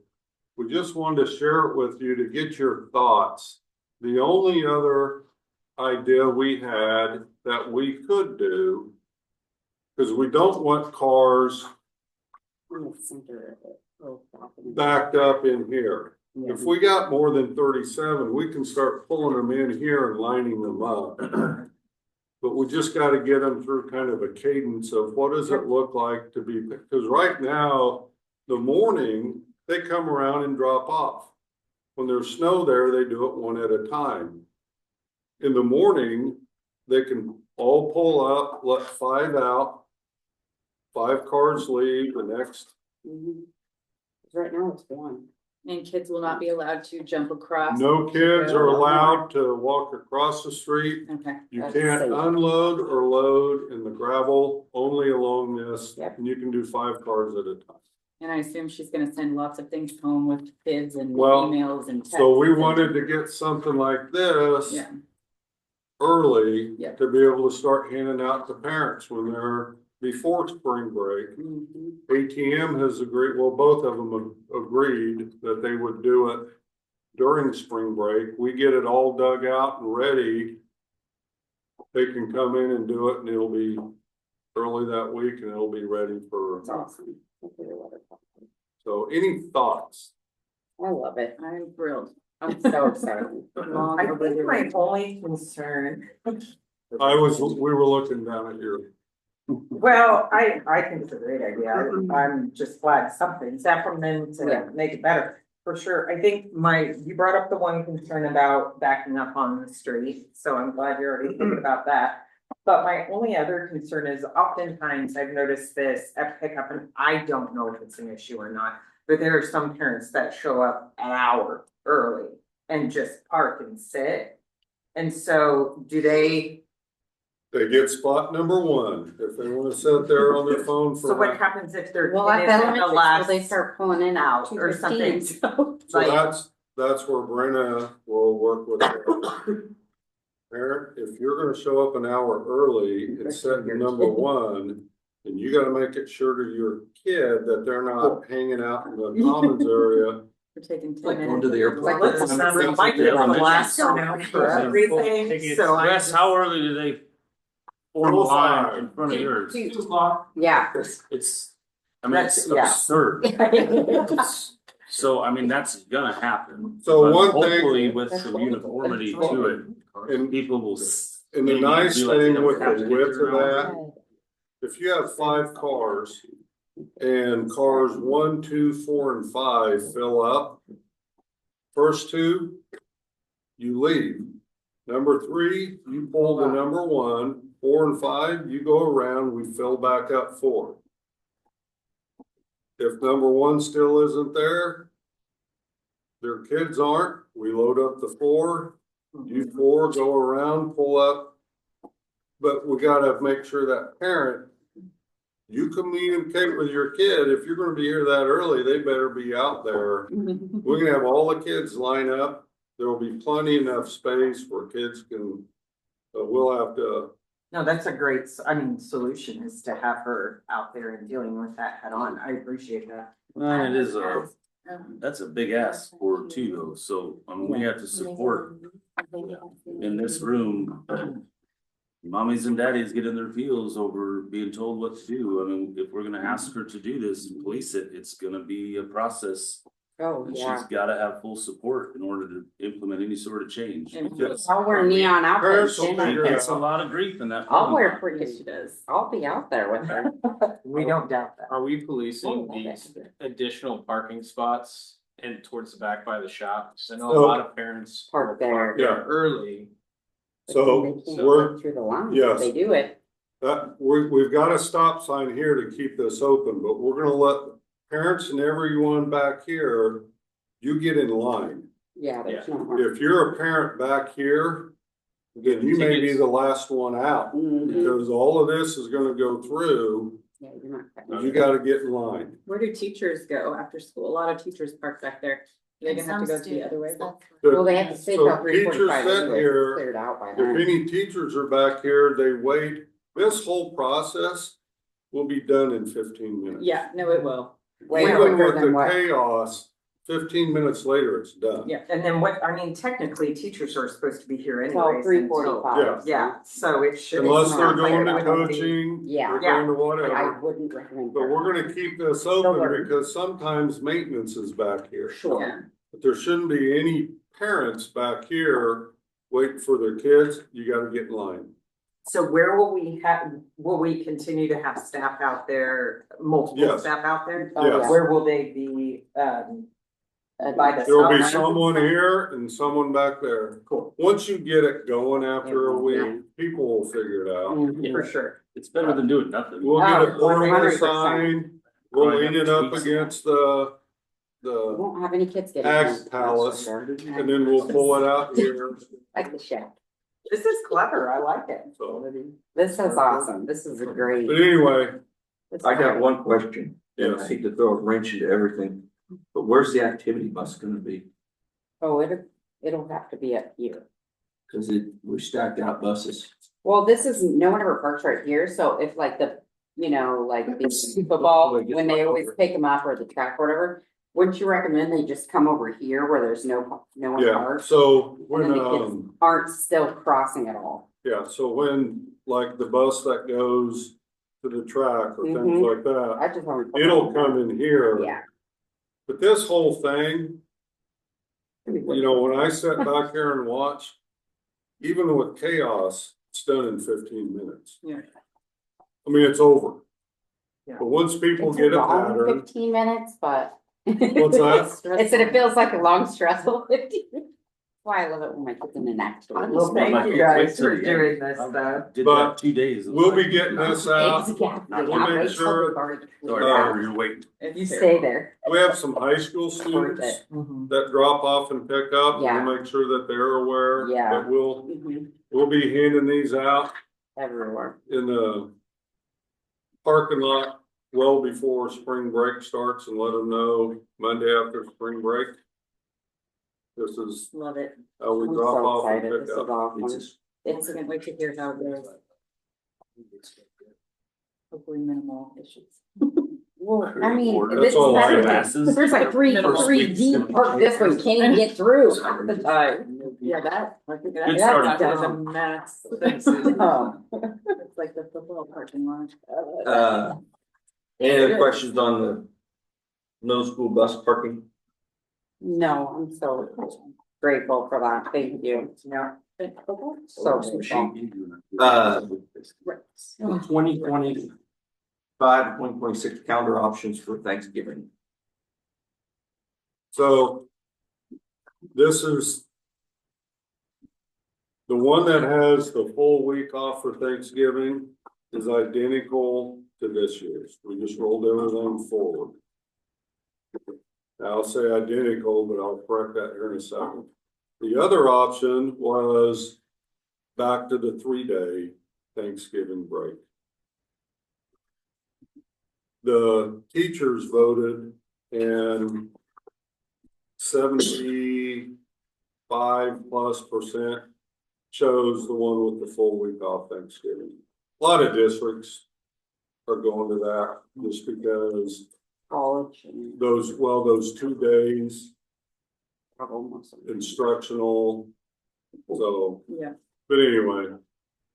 We just wanted to share it with you to get your thoughts. The only other idea we had that we could do, because we don't want cars backed up in here. If we got more than 37, we can start pulling them in here and lining them up. But we just got to get them through kind of a cadence of what does it look like to be, because right now, the morning, they come around and drop off. When there's snow there, they do it one at a time. In the morning, they can all pull up, let 5 out. 5 cars leave, the next. Right now it's 1. And kids will not be allowed to jump across. No kids are allowed to walk across the street. Okay. You That's can't safe. unload or load in the gravel, only along this. Yep. And you can do 5 cars at a time. And I assume she's gonna send lots of things home with kids and Well, emails and texts. So we and- wanted to get something like this. Yeah. Early Yep. to be able to start handing out to parents when they're before spring break. ATM has agreed, well, both of them have agreed that they would do it during spring break. We get it all dug out and ready. They can come in and do it and it'll be early that week and it'll be ready for. It's awesome. So any thoughts? I love it. I'm thrilled. I'm so excited. Long I think overdue. my only concern, We were looking down at your. well, I think it's a great idea. I'm just glad something's happening to make it better. For sure. I think you brought up the one concern about backing up on the street, so I'm glad you're already thinking about that. But my only other concern is oftentimes I've noticed this at pickup, and I don't know if it's an issue or not, but there are some parents that show up an hour early and just park and sit. And so do they, They get spot number 1 if they want to sit there on their phone for. so what happens if they're? Well, at in the elementary school, last- they start pulling it out or something. So. So like- that's where Brenna will work with her. Parent, if you're gonna show up an hour early and set number 1, then you gotta make it sure to your kid that they're not hanging out in the commons area. We're taking 10 Like minutes. going to the airport. Like, let's remember, my kid will last now for everything, so I. Wes, how early do they form a line in front of yours? Yeah. It's, I mean, it's That's- absurd. It's- So, I mean, that's gonna happen. So But one thing- hopefully with some uniformity to it, And, people will. and the maybe nice be like, they thing don't with have the to width get of their that, own. if you have 5 cars and cars 1, 2, 4, and 5 fill up, first 2, you leave. Number 3, you pull the number 1. 4 and 5, you go around, we fill back up 4. If number 1 still isn't there, their kids aren't, we load up the 4, you 4 go around, pull up. But we gotta make sure that parent, you communicate with your kid, if you're gonna be here that early, they better be out there. We're gonna have all the kids line up, there will be plenty enough space where kids can, but we'll have to. No, that's a great, solution is to have her out there and dealing with that head on. I appreciate that. Well, it is that's a big ask for it too, though, so, we have to support in this room. Mommies and daddies get in their feels over being told what to do. I mean, if we're gonna ask her to do this and police it, it's gonna be a process. Oh, And yeah. she's gotta have full support in order to implement any sort of change. I'll wear neon outfits. Parents will didn't I? figure it It's a lot of grief in that. I'll wear Yes, she freaking, does. I'll be out there with her. We don't doubt that. Are we policing Oh, these okay. additional parking spots and towards the back by the shops? I know a So- lot of parents Park will there. Yeah. early. So They can't we're, go through the line. yes. They do it. we've got a stop sign here to keep this open, but we're gonna let parents and everyone back here, you get in line. Yeah, there's no. If you're a parent back here, then you may be the last one out. Mhm. Because all of this is gonna go through, Yeah, you're not. you gotta get in line. Where do teachers go after school? A lot of teachers park back there. They're gonna have to go the other way. Well, they have to stay till So 3:45 teachers sit anyway, here, cleared out by if then. any teachers are back here, they wait, this whole process will be done in 15 minutes. Yeah, no, it will. Way Even quicker with than the what? chaos, 15 minutes later, it's done. Yeah. And then technically, teachers are supposed to be here Till anyways. 3:45. Yeah, so it should. Unless they're not going to like coaching, Yeah. or going to I whatever. wouldn't recommend. But we're gonna keep this open because sometimes maintenance is back here. Sure. Yeah. But there shouldn't be any parents back here waiting for their kids. You gotta get in line. So where will we continue to have staff out there, multiple Yes. staff out there? Oh, Yes. yeah. Where will they be, by the? There'll be stop sign? someone here and someone back there. Cool, Once you get it going after a Yeah. week, people will figure it out. Mhm. for sure. It's better than doing nothing. We'll get it, Oh, we'll get a 100%. sign, we'll lean it up against We the, won't have any kids getting. Ag hurt, that's palace, for sure. and then we'll pull it out here. Like the shed. This is clever, I like it. So, This is awesome. This is a great. but anyway, this is I got great. one question, and I Yes. hate to throw a wrench into everything, but where's the activity bus gonna be? Oh, it'll have to be up here. Cause we stacked out buses. Well, this is, no one ever parks right here, so if like the, like the football, when they always pick them up or the track or whatever. Wouldn't you recommend they just come over here where there's no one yeah, parked? so And when, then the kids aren't still crossing at all. yeah, so when, like the bus that goes to the track or things Mhm. like that, I just want. it'll come in here. Yeah. But this whole thing, when I sat back here and watched, even with chaos, it's done in 15 minutes. Yeah. I mean, it's over. Yeah. But once people It's get a long pattern, 15 minutes, but. What's that? I said it feels like a long stressful 15 minutes. Why I love it when my kids in an act. Well, thank you guys for doing this, though. Did But that 2 days. we'll be getting this out. Exactly. We'll I'll make wait till sure, we've already- Sorry, you're waiting. You stay there. We have some high school Worth students it. Mhm. that drop off and pick up. Yeah. We'll make sure that they're aware. Yeah. That we'll Mhm. be handing these out Everywhere. in the parking lot well before spring break starts and let them know Monday after spring break. This is Love it. how we I'm drop so off and excited. pick This is up. awesome. It's can't wait to hear how it goes. Hopefully minimal issues. Well, I mean, That's this is all I better. ask is- There's like three deep park this one can't even get through. half the time. Yeah, that, I think Good that start. is a max. Oh. It's like the football parking lot. Any other questions on the middle school bus parking? No, I'm so grateful for that. Thank you. Yeah. So grateful. 2025-2026 calendar options for Thanksgiving. So this is The one that has the full week off for Thanksgiving is identical to this year's. We just rolled everything forward. I'll say identical, but I'll correct that here in a second. The other option was back to the 3-day Thanksgiving break. The teachers voted and 75+% chose the one with the full week off Thanksgiving. A lot of districts are going to that just because College. those 2 days Almost. instructional, so, Yeah. but anyway.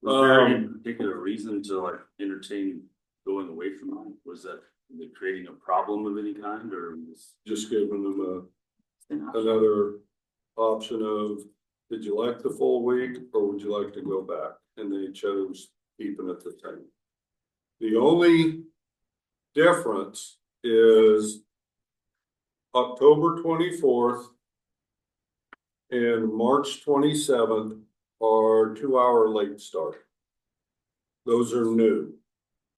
Was there any particular reason to like entertain going away from that? Was that creating a problem of any kind, or was Just giving them It's an option. another option of, did you like the full week or would you like to go back? And they chose keeping it the same. The only difference is October 24th and March 27th are 2-hour late start. Those are new,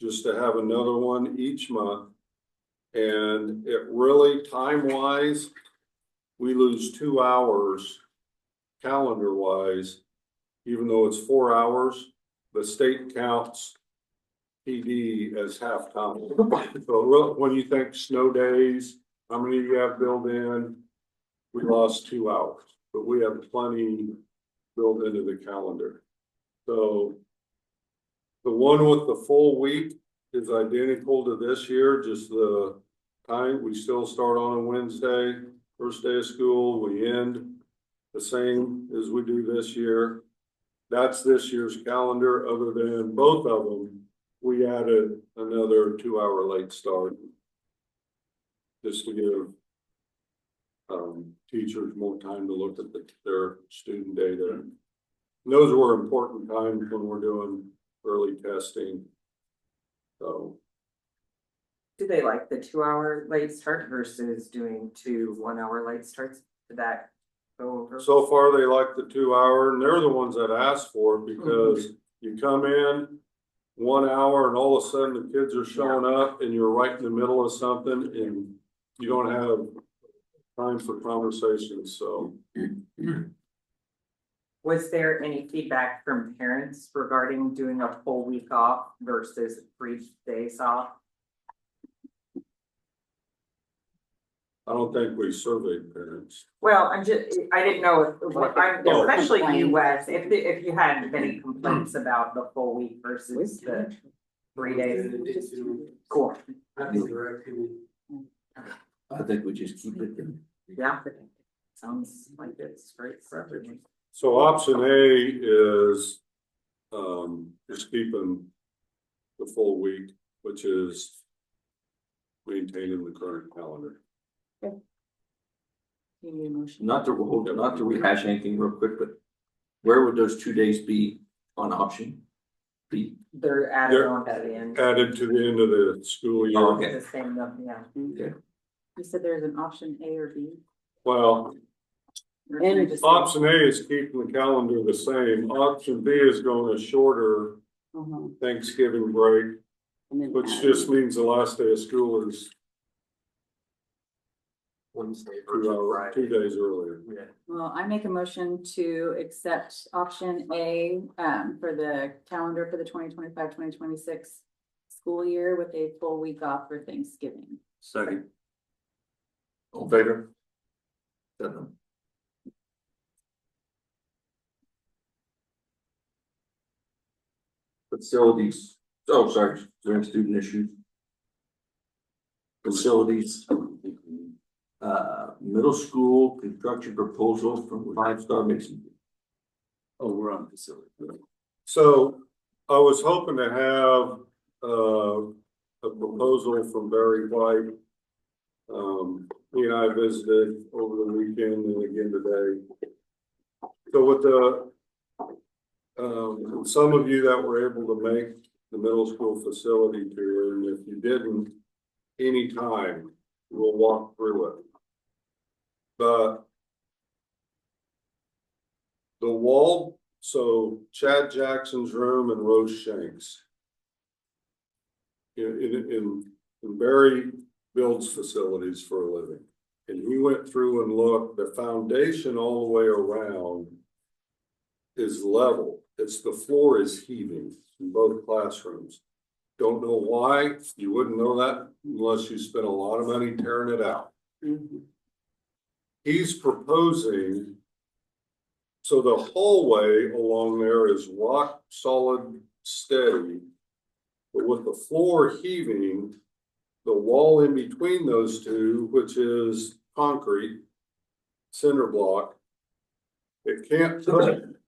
just to have another one each month. And it really, time-wise, we lose 2 hours calendar-wise, even though it's 4 hours, the state counts PD as half time. So when you think snow days, how many you have built in? We lost 2 hours, but we have plenty built into the calendar. So the one with the full week is identical to this year, just the time. We still start on a Wednesday, first day of school. We end the same as we do this year. That's this year's calendar. Other than both of them, we added another 2-hour late start just to give teachers more time to look at their student data. And those were important times when we're doing early testing. So. Do they like the 2-hour late start versus doing 2 1-hour late starts? Did that go over? So far, they like the 2-hour, and they're the ones that ask for it because you come in 1 hour and all of a sudden the kids are showing up and you're right in the middle of something and you don't have time for conversations, so. Was there any feedback from parents regarding doing a full week off versus 3 days off? I don't think we surveyed parents. Well, I didn't know if, Oh. especially Complaints. US, if you had any complaints about the full week versus the 3 days. Cool, I think we just keep it in. yeah. Sounds like it's great for everyone. So option A is, just keeping the full week, which is maintaining the current calendar. You need a motion? Not to rehash anything real quick, but where would those 2 days be on option B? They're added They're on at the end. Added to the end of the school year. Oh, okay. The same, yeah. You said there's an option A or B? Well, Or can I And just say- option A is keeping the calendar the same. Option B is going a shorter Uh-huh. Thanksgiving break, And then which add- just means the last day of school is Wednesday 2 versus hours, Friday. 2 days earlier. Yeah. Well, I make a motion to accept option A, for the calendar for the 2025-2026 school year with a full week off for Thanksgiving. second? All in favor? 7. Facilities, oh, sorry, is there any student issues? Facilities, middle school construction proposal from 5-Star Mason. Oh, we're on facility. So I was hoping to have a proposal from Barry White. He and I visited over the weekend and again today. So with the some of you that were able to make the middle school facility tour, and if you didn't, anytime we'll walk through it. But the wall So Chad Jackson's room and Rose Shanks. In Barry builds facilities for a living. And he went through and looked, the foundation all the way around is level. It's the floor is heaving in both classrooms. Don't know why, you wouldn't know that unless you spent a lot of money tearing it out. He's proposing, so the hallway along there is rock solid steady, but with the floor heaving, the wall in between those two, which is concrete, cinder block, it can't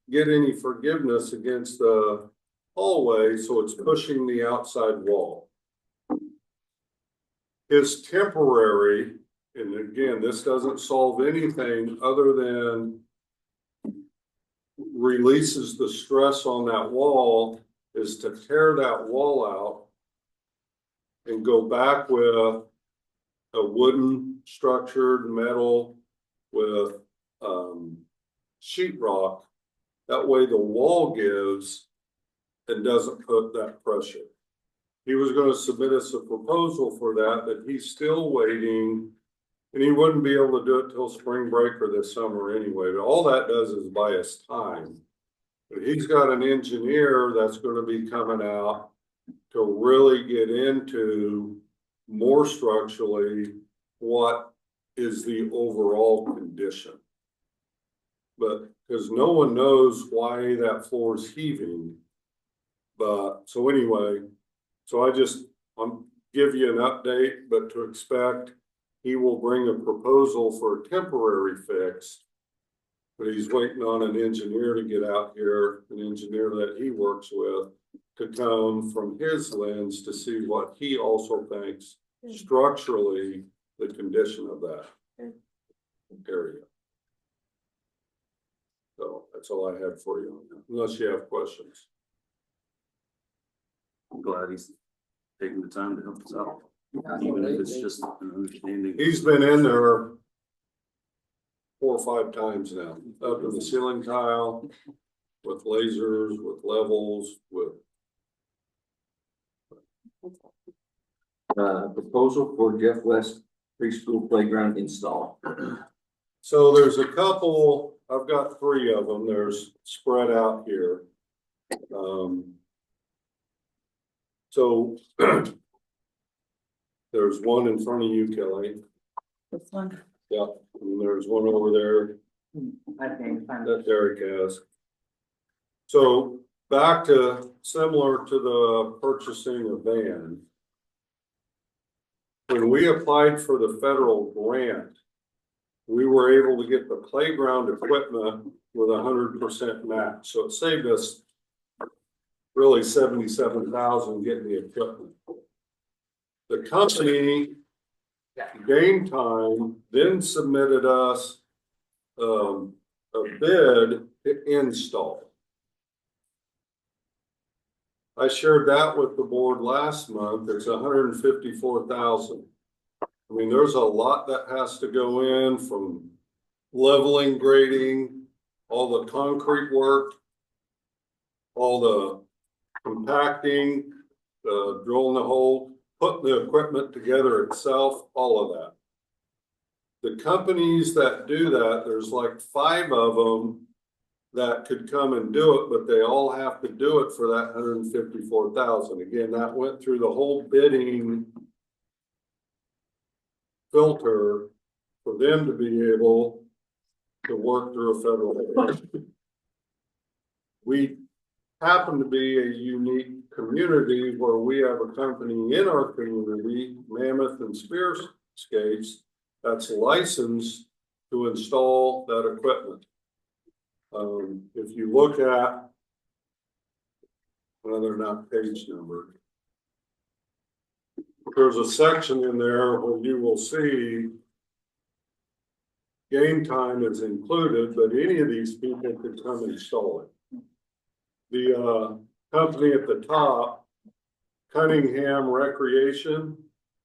get any forgiveness against the hallway, so it's pushing the outside wall. Is temporary, and again, this doesn't solve anything other than releases the stress on that wall, is to tear that wall out and go back with a wooden structured metal with sheetrock. That way the wall gives and doesn't put that pressure. He was going to submit us a proposal for that, but he's still waiting, and he wouldn't be able to do it till spring break or this summer anyway. But all that does is buy us time. But he's got an engineer that's going to be coming out to really get into more structurally what is the overall condition. But because no one knows why that floor is heaving. But so anyway, so I'm give you an update, but to expect he will bring a proposal for a temporary fix. But he's waiting on an engineer to get out here, an engineer that he works with, to come from his lens to see what he also thinks structurally the condition of that area. So that's all I have for you, unless you have questions. I'm glad he's taking the time to help us out. Even if it's just an understanding. He's been in there 4 or 5 times now, up in the ceiling tile, with lasers, with levels, with. Proposal for Jeff West preschool playground install. So there's a couple, I've got 3 of them, there's spread out here. So there's one in front of you, Kelly. This one. Yeah, and there's one over there I think, that Derek has. So back to similar to the purchasing a van. When we applied for the federal grant, we were able to get the playground equipment with 100% match. So it saved us really $77,000 getting the equipment. The company, Game Time, then submitted us a bid to install. I shared that with the board last month. It's $154,000. I mean, there's a lot that has to go in, from leveling, grading, all the concrete work, all the compacting, drilling the hole, putting the equipment together itself, all of that. The companies that do that, there's like 5 of them that could come and do it, but they all have to do it for that $154,000. Again, that went through the whole bidding filter for them to be able to work through a federal. We happen to be a unique community where we have a company in our community, Mammoth and Spearscapes, that's licensed to install that equipment. If you look at, well, they're not page numbered. There's a section in there where you will see Game Time is included, but any of these people could come install it. The company at the top, Cunningham Recreation,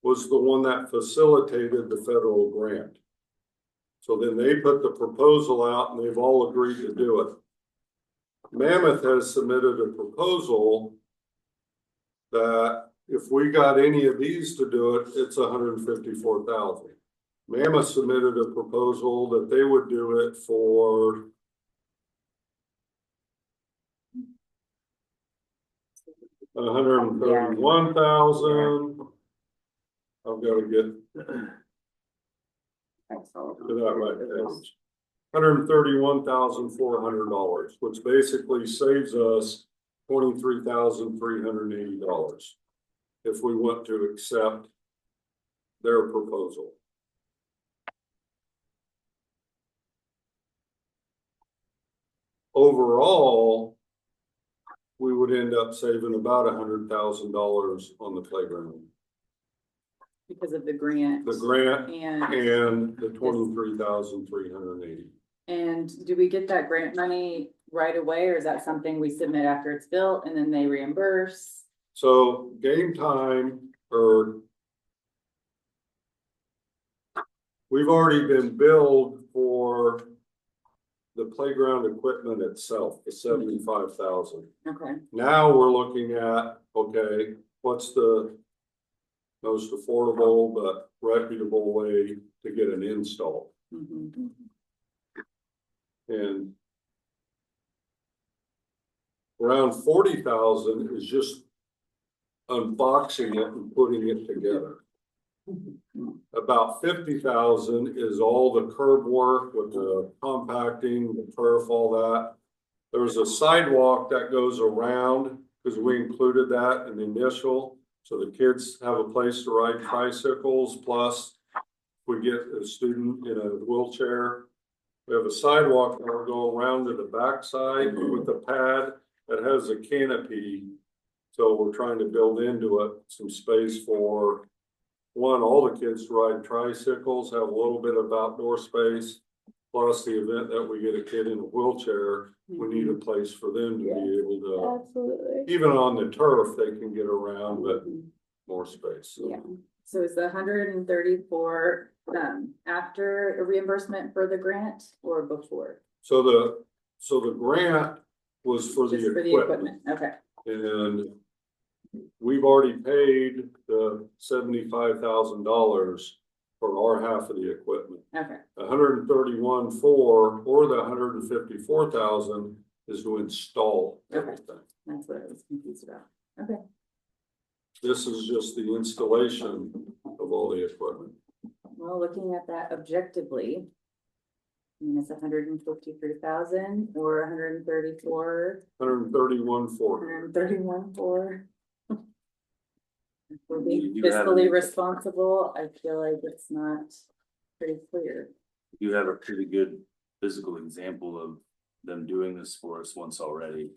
was the one that facilitated the federal grant. So then they put the proposal out and they've all agreed to do it. Mammoth has submitted a proposal that if we got any of these to do it, it's $154,000. Mammoth submitted a proposal that they would do it for $131,000. I've got to get to that right page. $131,400, which basically saves us $23,380 if we want to accept their proposal. Overall, we would end up saving about $100,000 on the playground. Because of the grant. The grant And, and the $23,380. and do we get that grant money right away, or is that something we submit after it's built and then they reimburse? So game time, or we've already been billed for the playground equipment itself, the 75,000. Okay, Now we're looking at, okay, what's the most affordable but reputable way to get an install? mhm, And around 40,000 is just unboxing it and putting it together. About 50,000 is all the curb work with the compacting, the turf, all that. There's a sidewalk that goes around because we included that in the initial. So the kids have a place to ride tricycles, plus we get a student in a wheelchair. We have a sidewalk that will go around to the backside with a pad that has a canopy. So we're trying to build into it some space for all the kids to ride tricycles, have a little bit of outdoor space. Plus the event that we get a kid in a wheelchair, we need a place for them to be able to, absolutely. even on the turf, they can get around, but more space. So. Yeah, so is the 134, after a reimbursement for the grant or before? So the grant was for the Just for the equipment, okay, and we've already paid the $75,000 for our half of the equipment. okay, 131,400 or the 154,000 is to install everything. that's what I was confused about, okay. This is just the installation of all the equipment. Well, looking at that objectively, I mean, it's 153,000 or 134, 131,400. 131,400. If we're being You have fiscally an- responsible, I feel like it's not pretty clear. You have a pretty good physical example of them doing this for us once already.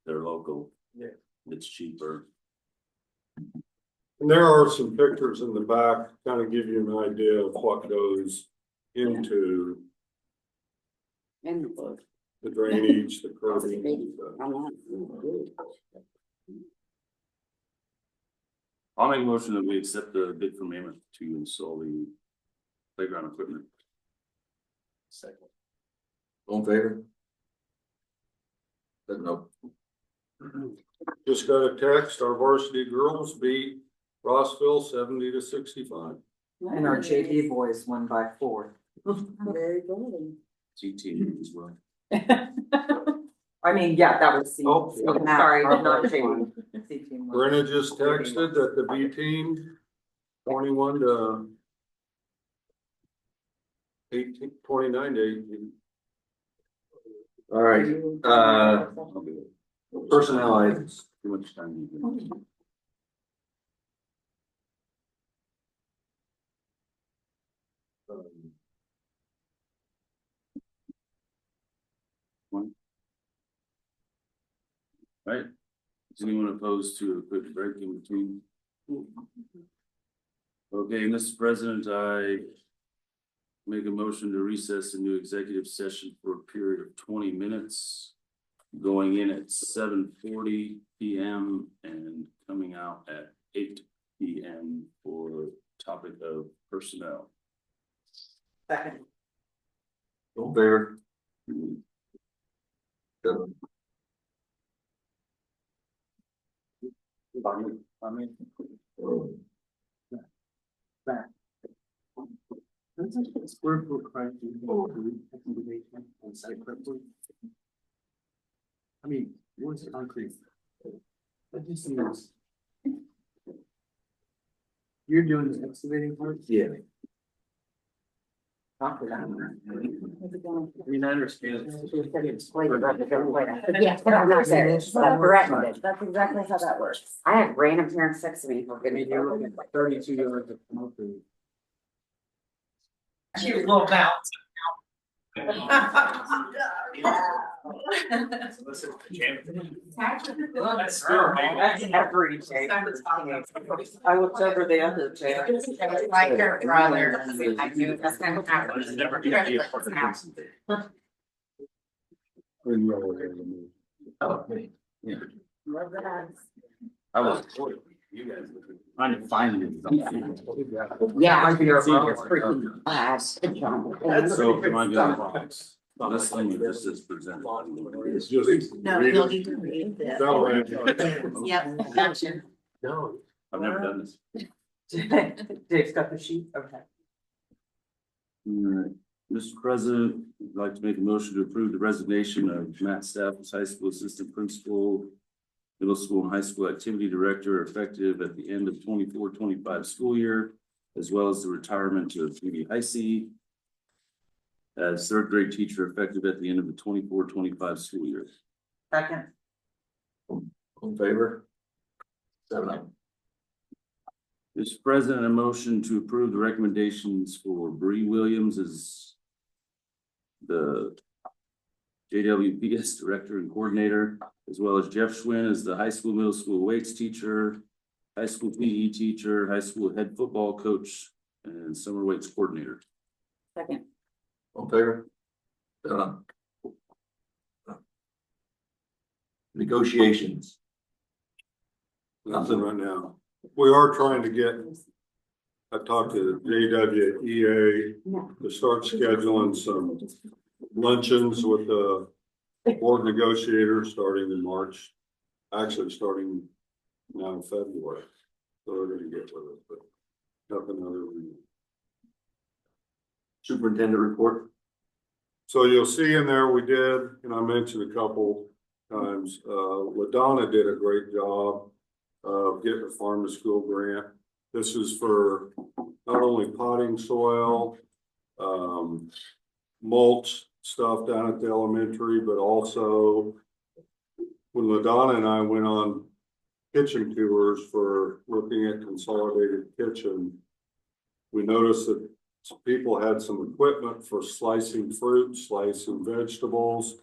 They're local. Yeah. It's cheaper. And there are some pictures in the back, kind of give you an idea of what goes into In the book. the drainage, the curbing. I'm not. I'll make a motion that we accept the bid from Mammoth to install the playground equipment. Second. All in favor? No. Just got a text, our varsity girls beat Rossville 70-65. And our JV boys won by 4. Very good. CT as well. I mean, yeah, that was C. Oh, yeah. Sorry, not JV. C team. Brenna just texted that the B team 21 to 18, 29 to 18. All right, personnel items. Too much time. Right, is anyone opposed to a quick break in between? Okay, Mr. President, I make a motion to recess into executive session for a period of 20 minutes. Going in at 7:40 PM and coming out at 8 PM for topic of personnel. Second. All in favor? I mean, what's concrete? That just means. You're doing the excavating part? Yeah. Talk to them. I mean, I understand. Yeah, but I'm not saying, I've threatened it. That's exactly how that works. I have random parents text me for I mean, you're looking goodness. at 32 yards of concrete. Cute little bounce. That's every day. I looked over the other day. Like her brother, I knew that's gonna happen. It's never gonna be a perfect Oh, yeah. I was, you guys, trying to find it. Yeah, it's freaking bad. So, my God, this thing just is presented. It's just. No, you'll need to read this. Yep, gotcha. No. I've never done this. Dave's got the sheet, okay. Alright, Mr. President, I'd like to make a motion to approve the resignation of Matt Staff as high school assistant principal, middle school and high school activity director, effective at the end of 24-25 school year, as well as the retirement of Judy Heisey as third grade teacher, effective at the end of the 24-25 school year. Second. In favor? 7-0. Mr. President, a motion to approve the recommendations for Bree Williams as the JWPS Director and Coordinator, as well as Jeff Schwinn as the high school, middle school weights teacher, high school PE teacher, high school head football coach, and summer weights coordinator. Second. In favor? 7-0. Negotiations. Nothing right now. We are trying to get, I talked to JWEA to start scheduling some luncheons with the board negotiators starting in March. Actually, starting now in February. So they're gonna get with it, but nothing other than. Superintendent report. So you'll see in there, we did, and I mentioned a couple times, LaDonna did a great job of getting a farm to school grant. This is for not only potting soil, mulch stuff down at the elementary, but also when LaDonna and I went on kitchen tours for looking at consolidated kitchen, we noticed that some people had some equipment for slicing fruit, slicing vegetables,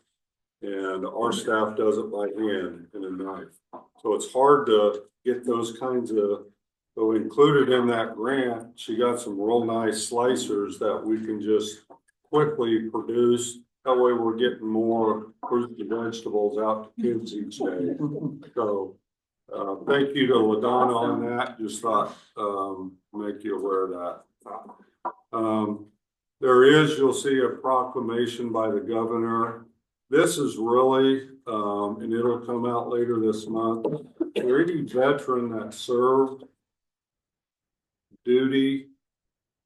and our staff does it by hand in a knife. So it's hard to get those kinds of, so included in that grant, she got some real nice slicers that we can just quickly produce. That way we're getting more fruit and vegetables out to kids each day. So thank you to LaDonna on that. Just thought, make you aware of that. There is, you'll see a proclamation by the governor. This is really, and it'll come out later this month. For any veteran that served duty,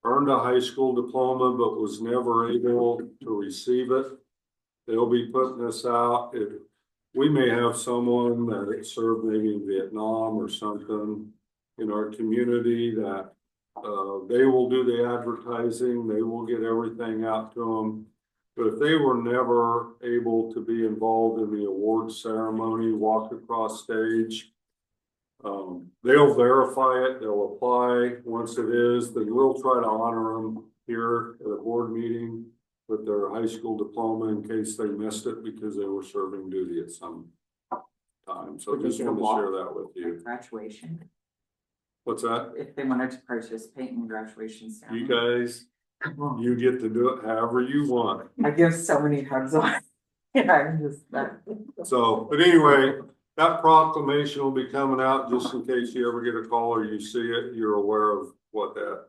earned a high school diploma, but was never able to receive it, they'll be putting this out. If we may have someone that served maybe in Vietnam or something in our community that they will do the advertising, they will get everything out to them. But if they were never able to be involved in the award ceremony, walk across stage, they'll verify it, they'll apply. Once it is, then we'll try to honor them here at a board meeting with their high school diploma in case they missed it because they were serving duty at some time. So just want to share that with you. Graduation, What's that? if they wanted to participate in graduation ceremony. You guys, you get to do it however you want. I give so many hugs on. Yeah, I'm just that. So, but anyway, that proclamation will be coming out just in case you ever get a call or you see it, you're aware of what that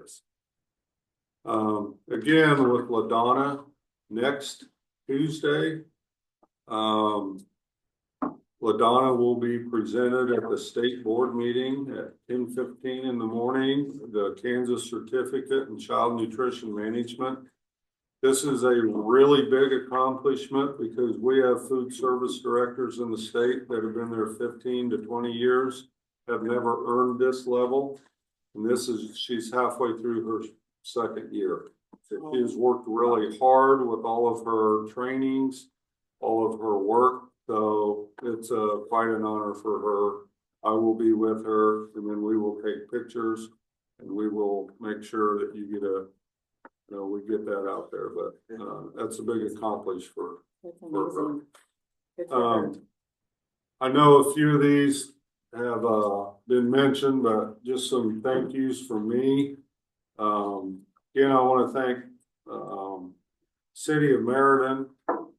is. Again, with LaDonna, next Tuesday, LaDonna will be presented at the state board meeting at 10:15 in the morning, the Kansas Certificate in Child Nutrition Management. This is a really big accomplishment because we have food service directors in the state that have been there 15 to 20 years, have never earned this level. And she's halfway through her second year. She has worked really hard with all of her trainings, all of her work. So it's quite an honor for her. I will be with her and then we will take pictures and we will make sure that you get we get that out there, but that's a big accomplishment for That's her. amazing. Good for her. I know a few of these have been mentioned, but just some thank yous from me. Again, I want to thank City of Meriden,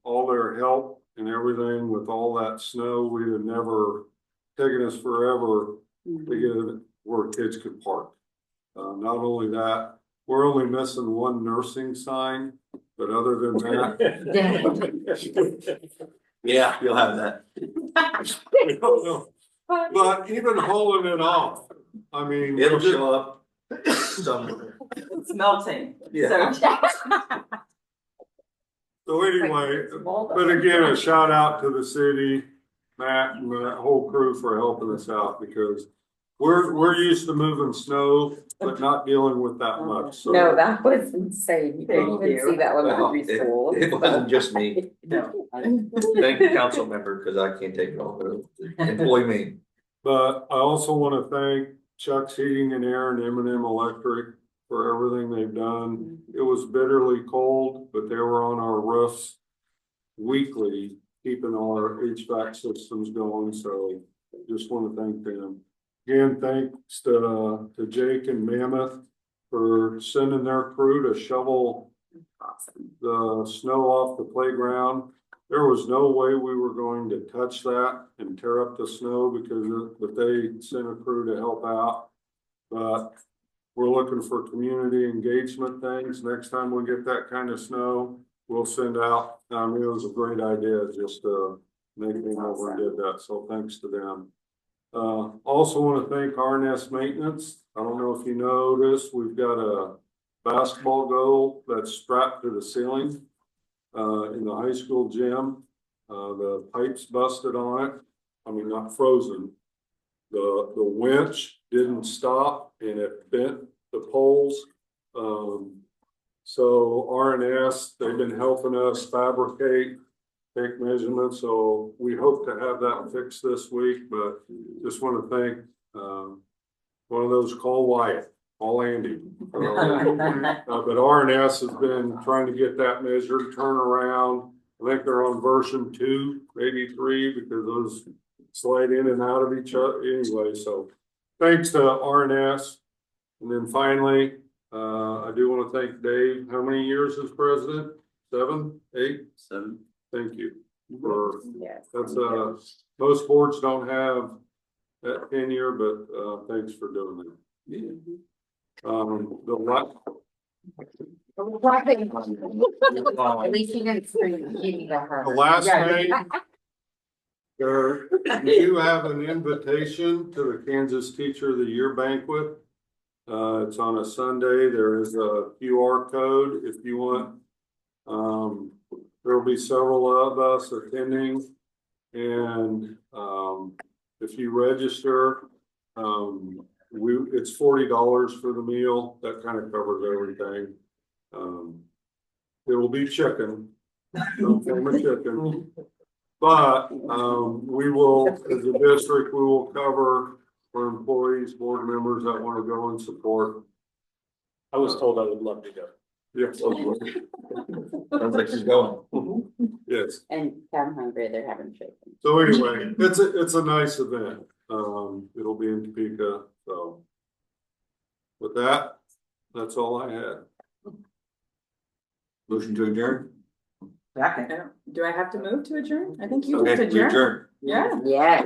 all their help and everything with all that snow. We'd have never taken us forever to get where kids could park. Not only that, we're only missing one nursing sign, but other than that. Yeah, you'll have that. We don't know. But even hauling it off, I mean. It'll show up somewhere. It's melting. Yeah. So anyway, but again, a shout out to the city, Matt and that whole crew for helping us out because we're used to moving snow, but not dealing with that much. So. No, that was insane. You couldn't Thank even you. see that Well, elementary school. it wasn't just me. No. Thank you, council member, because I can't take it all. Employ me. But I also want to thank Chuck's Heating and Air and M&M Electric for everything they've done. It was bitterly cold, but they were on our roofs weekly, keeping all our HVAC systems going. So just want to thank them. Again, thanks to Jake and Mammoth for sending their crew to shovel the snow off the playground. There was no way we were going to touch that and tear up the snow but they sent a crew to help out. But we're looking for community engagement things. Next time we get that kind of snow, we'll send out. It was a great idea just to make them over and did that. So thanks to them. Also want to thank RNS Maintenance. I don't know if you noticed, we've got a basketball goal that's strapped to the ceiling in the high school gym. The pipes busted on it. I mean, not frozen. The winch didn't stop and it bent the poles. So RNS, they've been helping us fabricate, take measurements. So we hope to have that fixed this week, but just want to thank one of those, call Wyatt, call Andy. But RNS has been trying to get that measured, turn around. I think they're on version 2, maybe 3, because those slide in and out of each other anyway. So thanks to RNS. And then finally, I do want to thank Dave. How many years as president? 7, 8? 7. Thank you. Yes. That's most boards don't have that tenure, but thanks for doing that. Yeah. At least you didn't scream kitty to her. The last thing, we do have an invitation to the Kansas Teacher of the Year banquet. It's on a Sunday. There is a QR code if you want. There will be several of us attending, and if you register, it's $40 for the meal. That kind of covers everything. It will be chicken, no form of chicken, but we will, as a district, we will cover for employees, board members that want to go and support. I was told I would love to go. Yes, Sounds like she's going. yes. And I'm hungry, they're having chicken. So anyway, it's a nice event. It'll be in Topeka. So with that, that's all I had. Motion to adjourn? Do I have to move to adjourn? I think you Okay, just we adjourned. adjourn. Yeah, Yeah,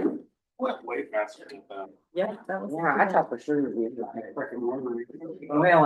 Way faster than that. yeah, that was. yeah, I thought for sure. Well,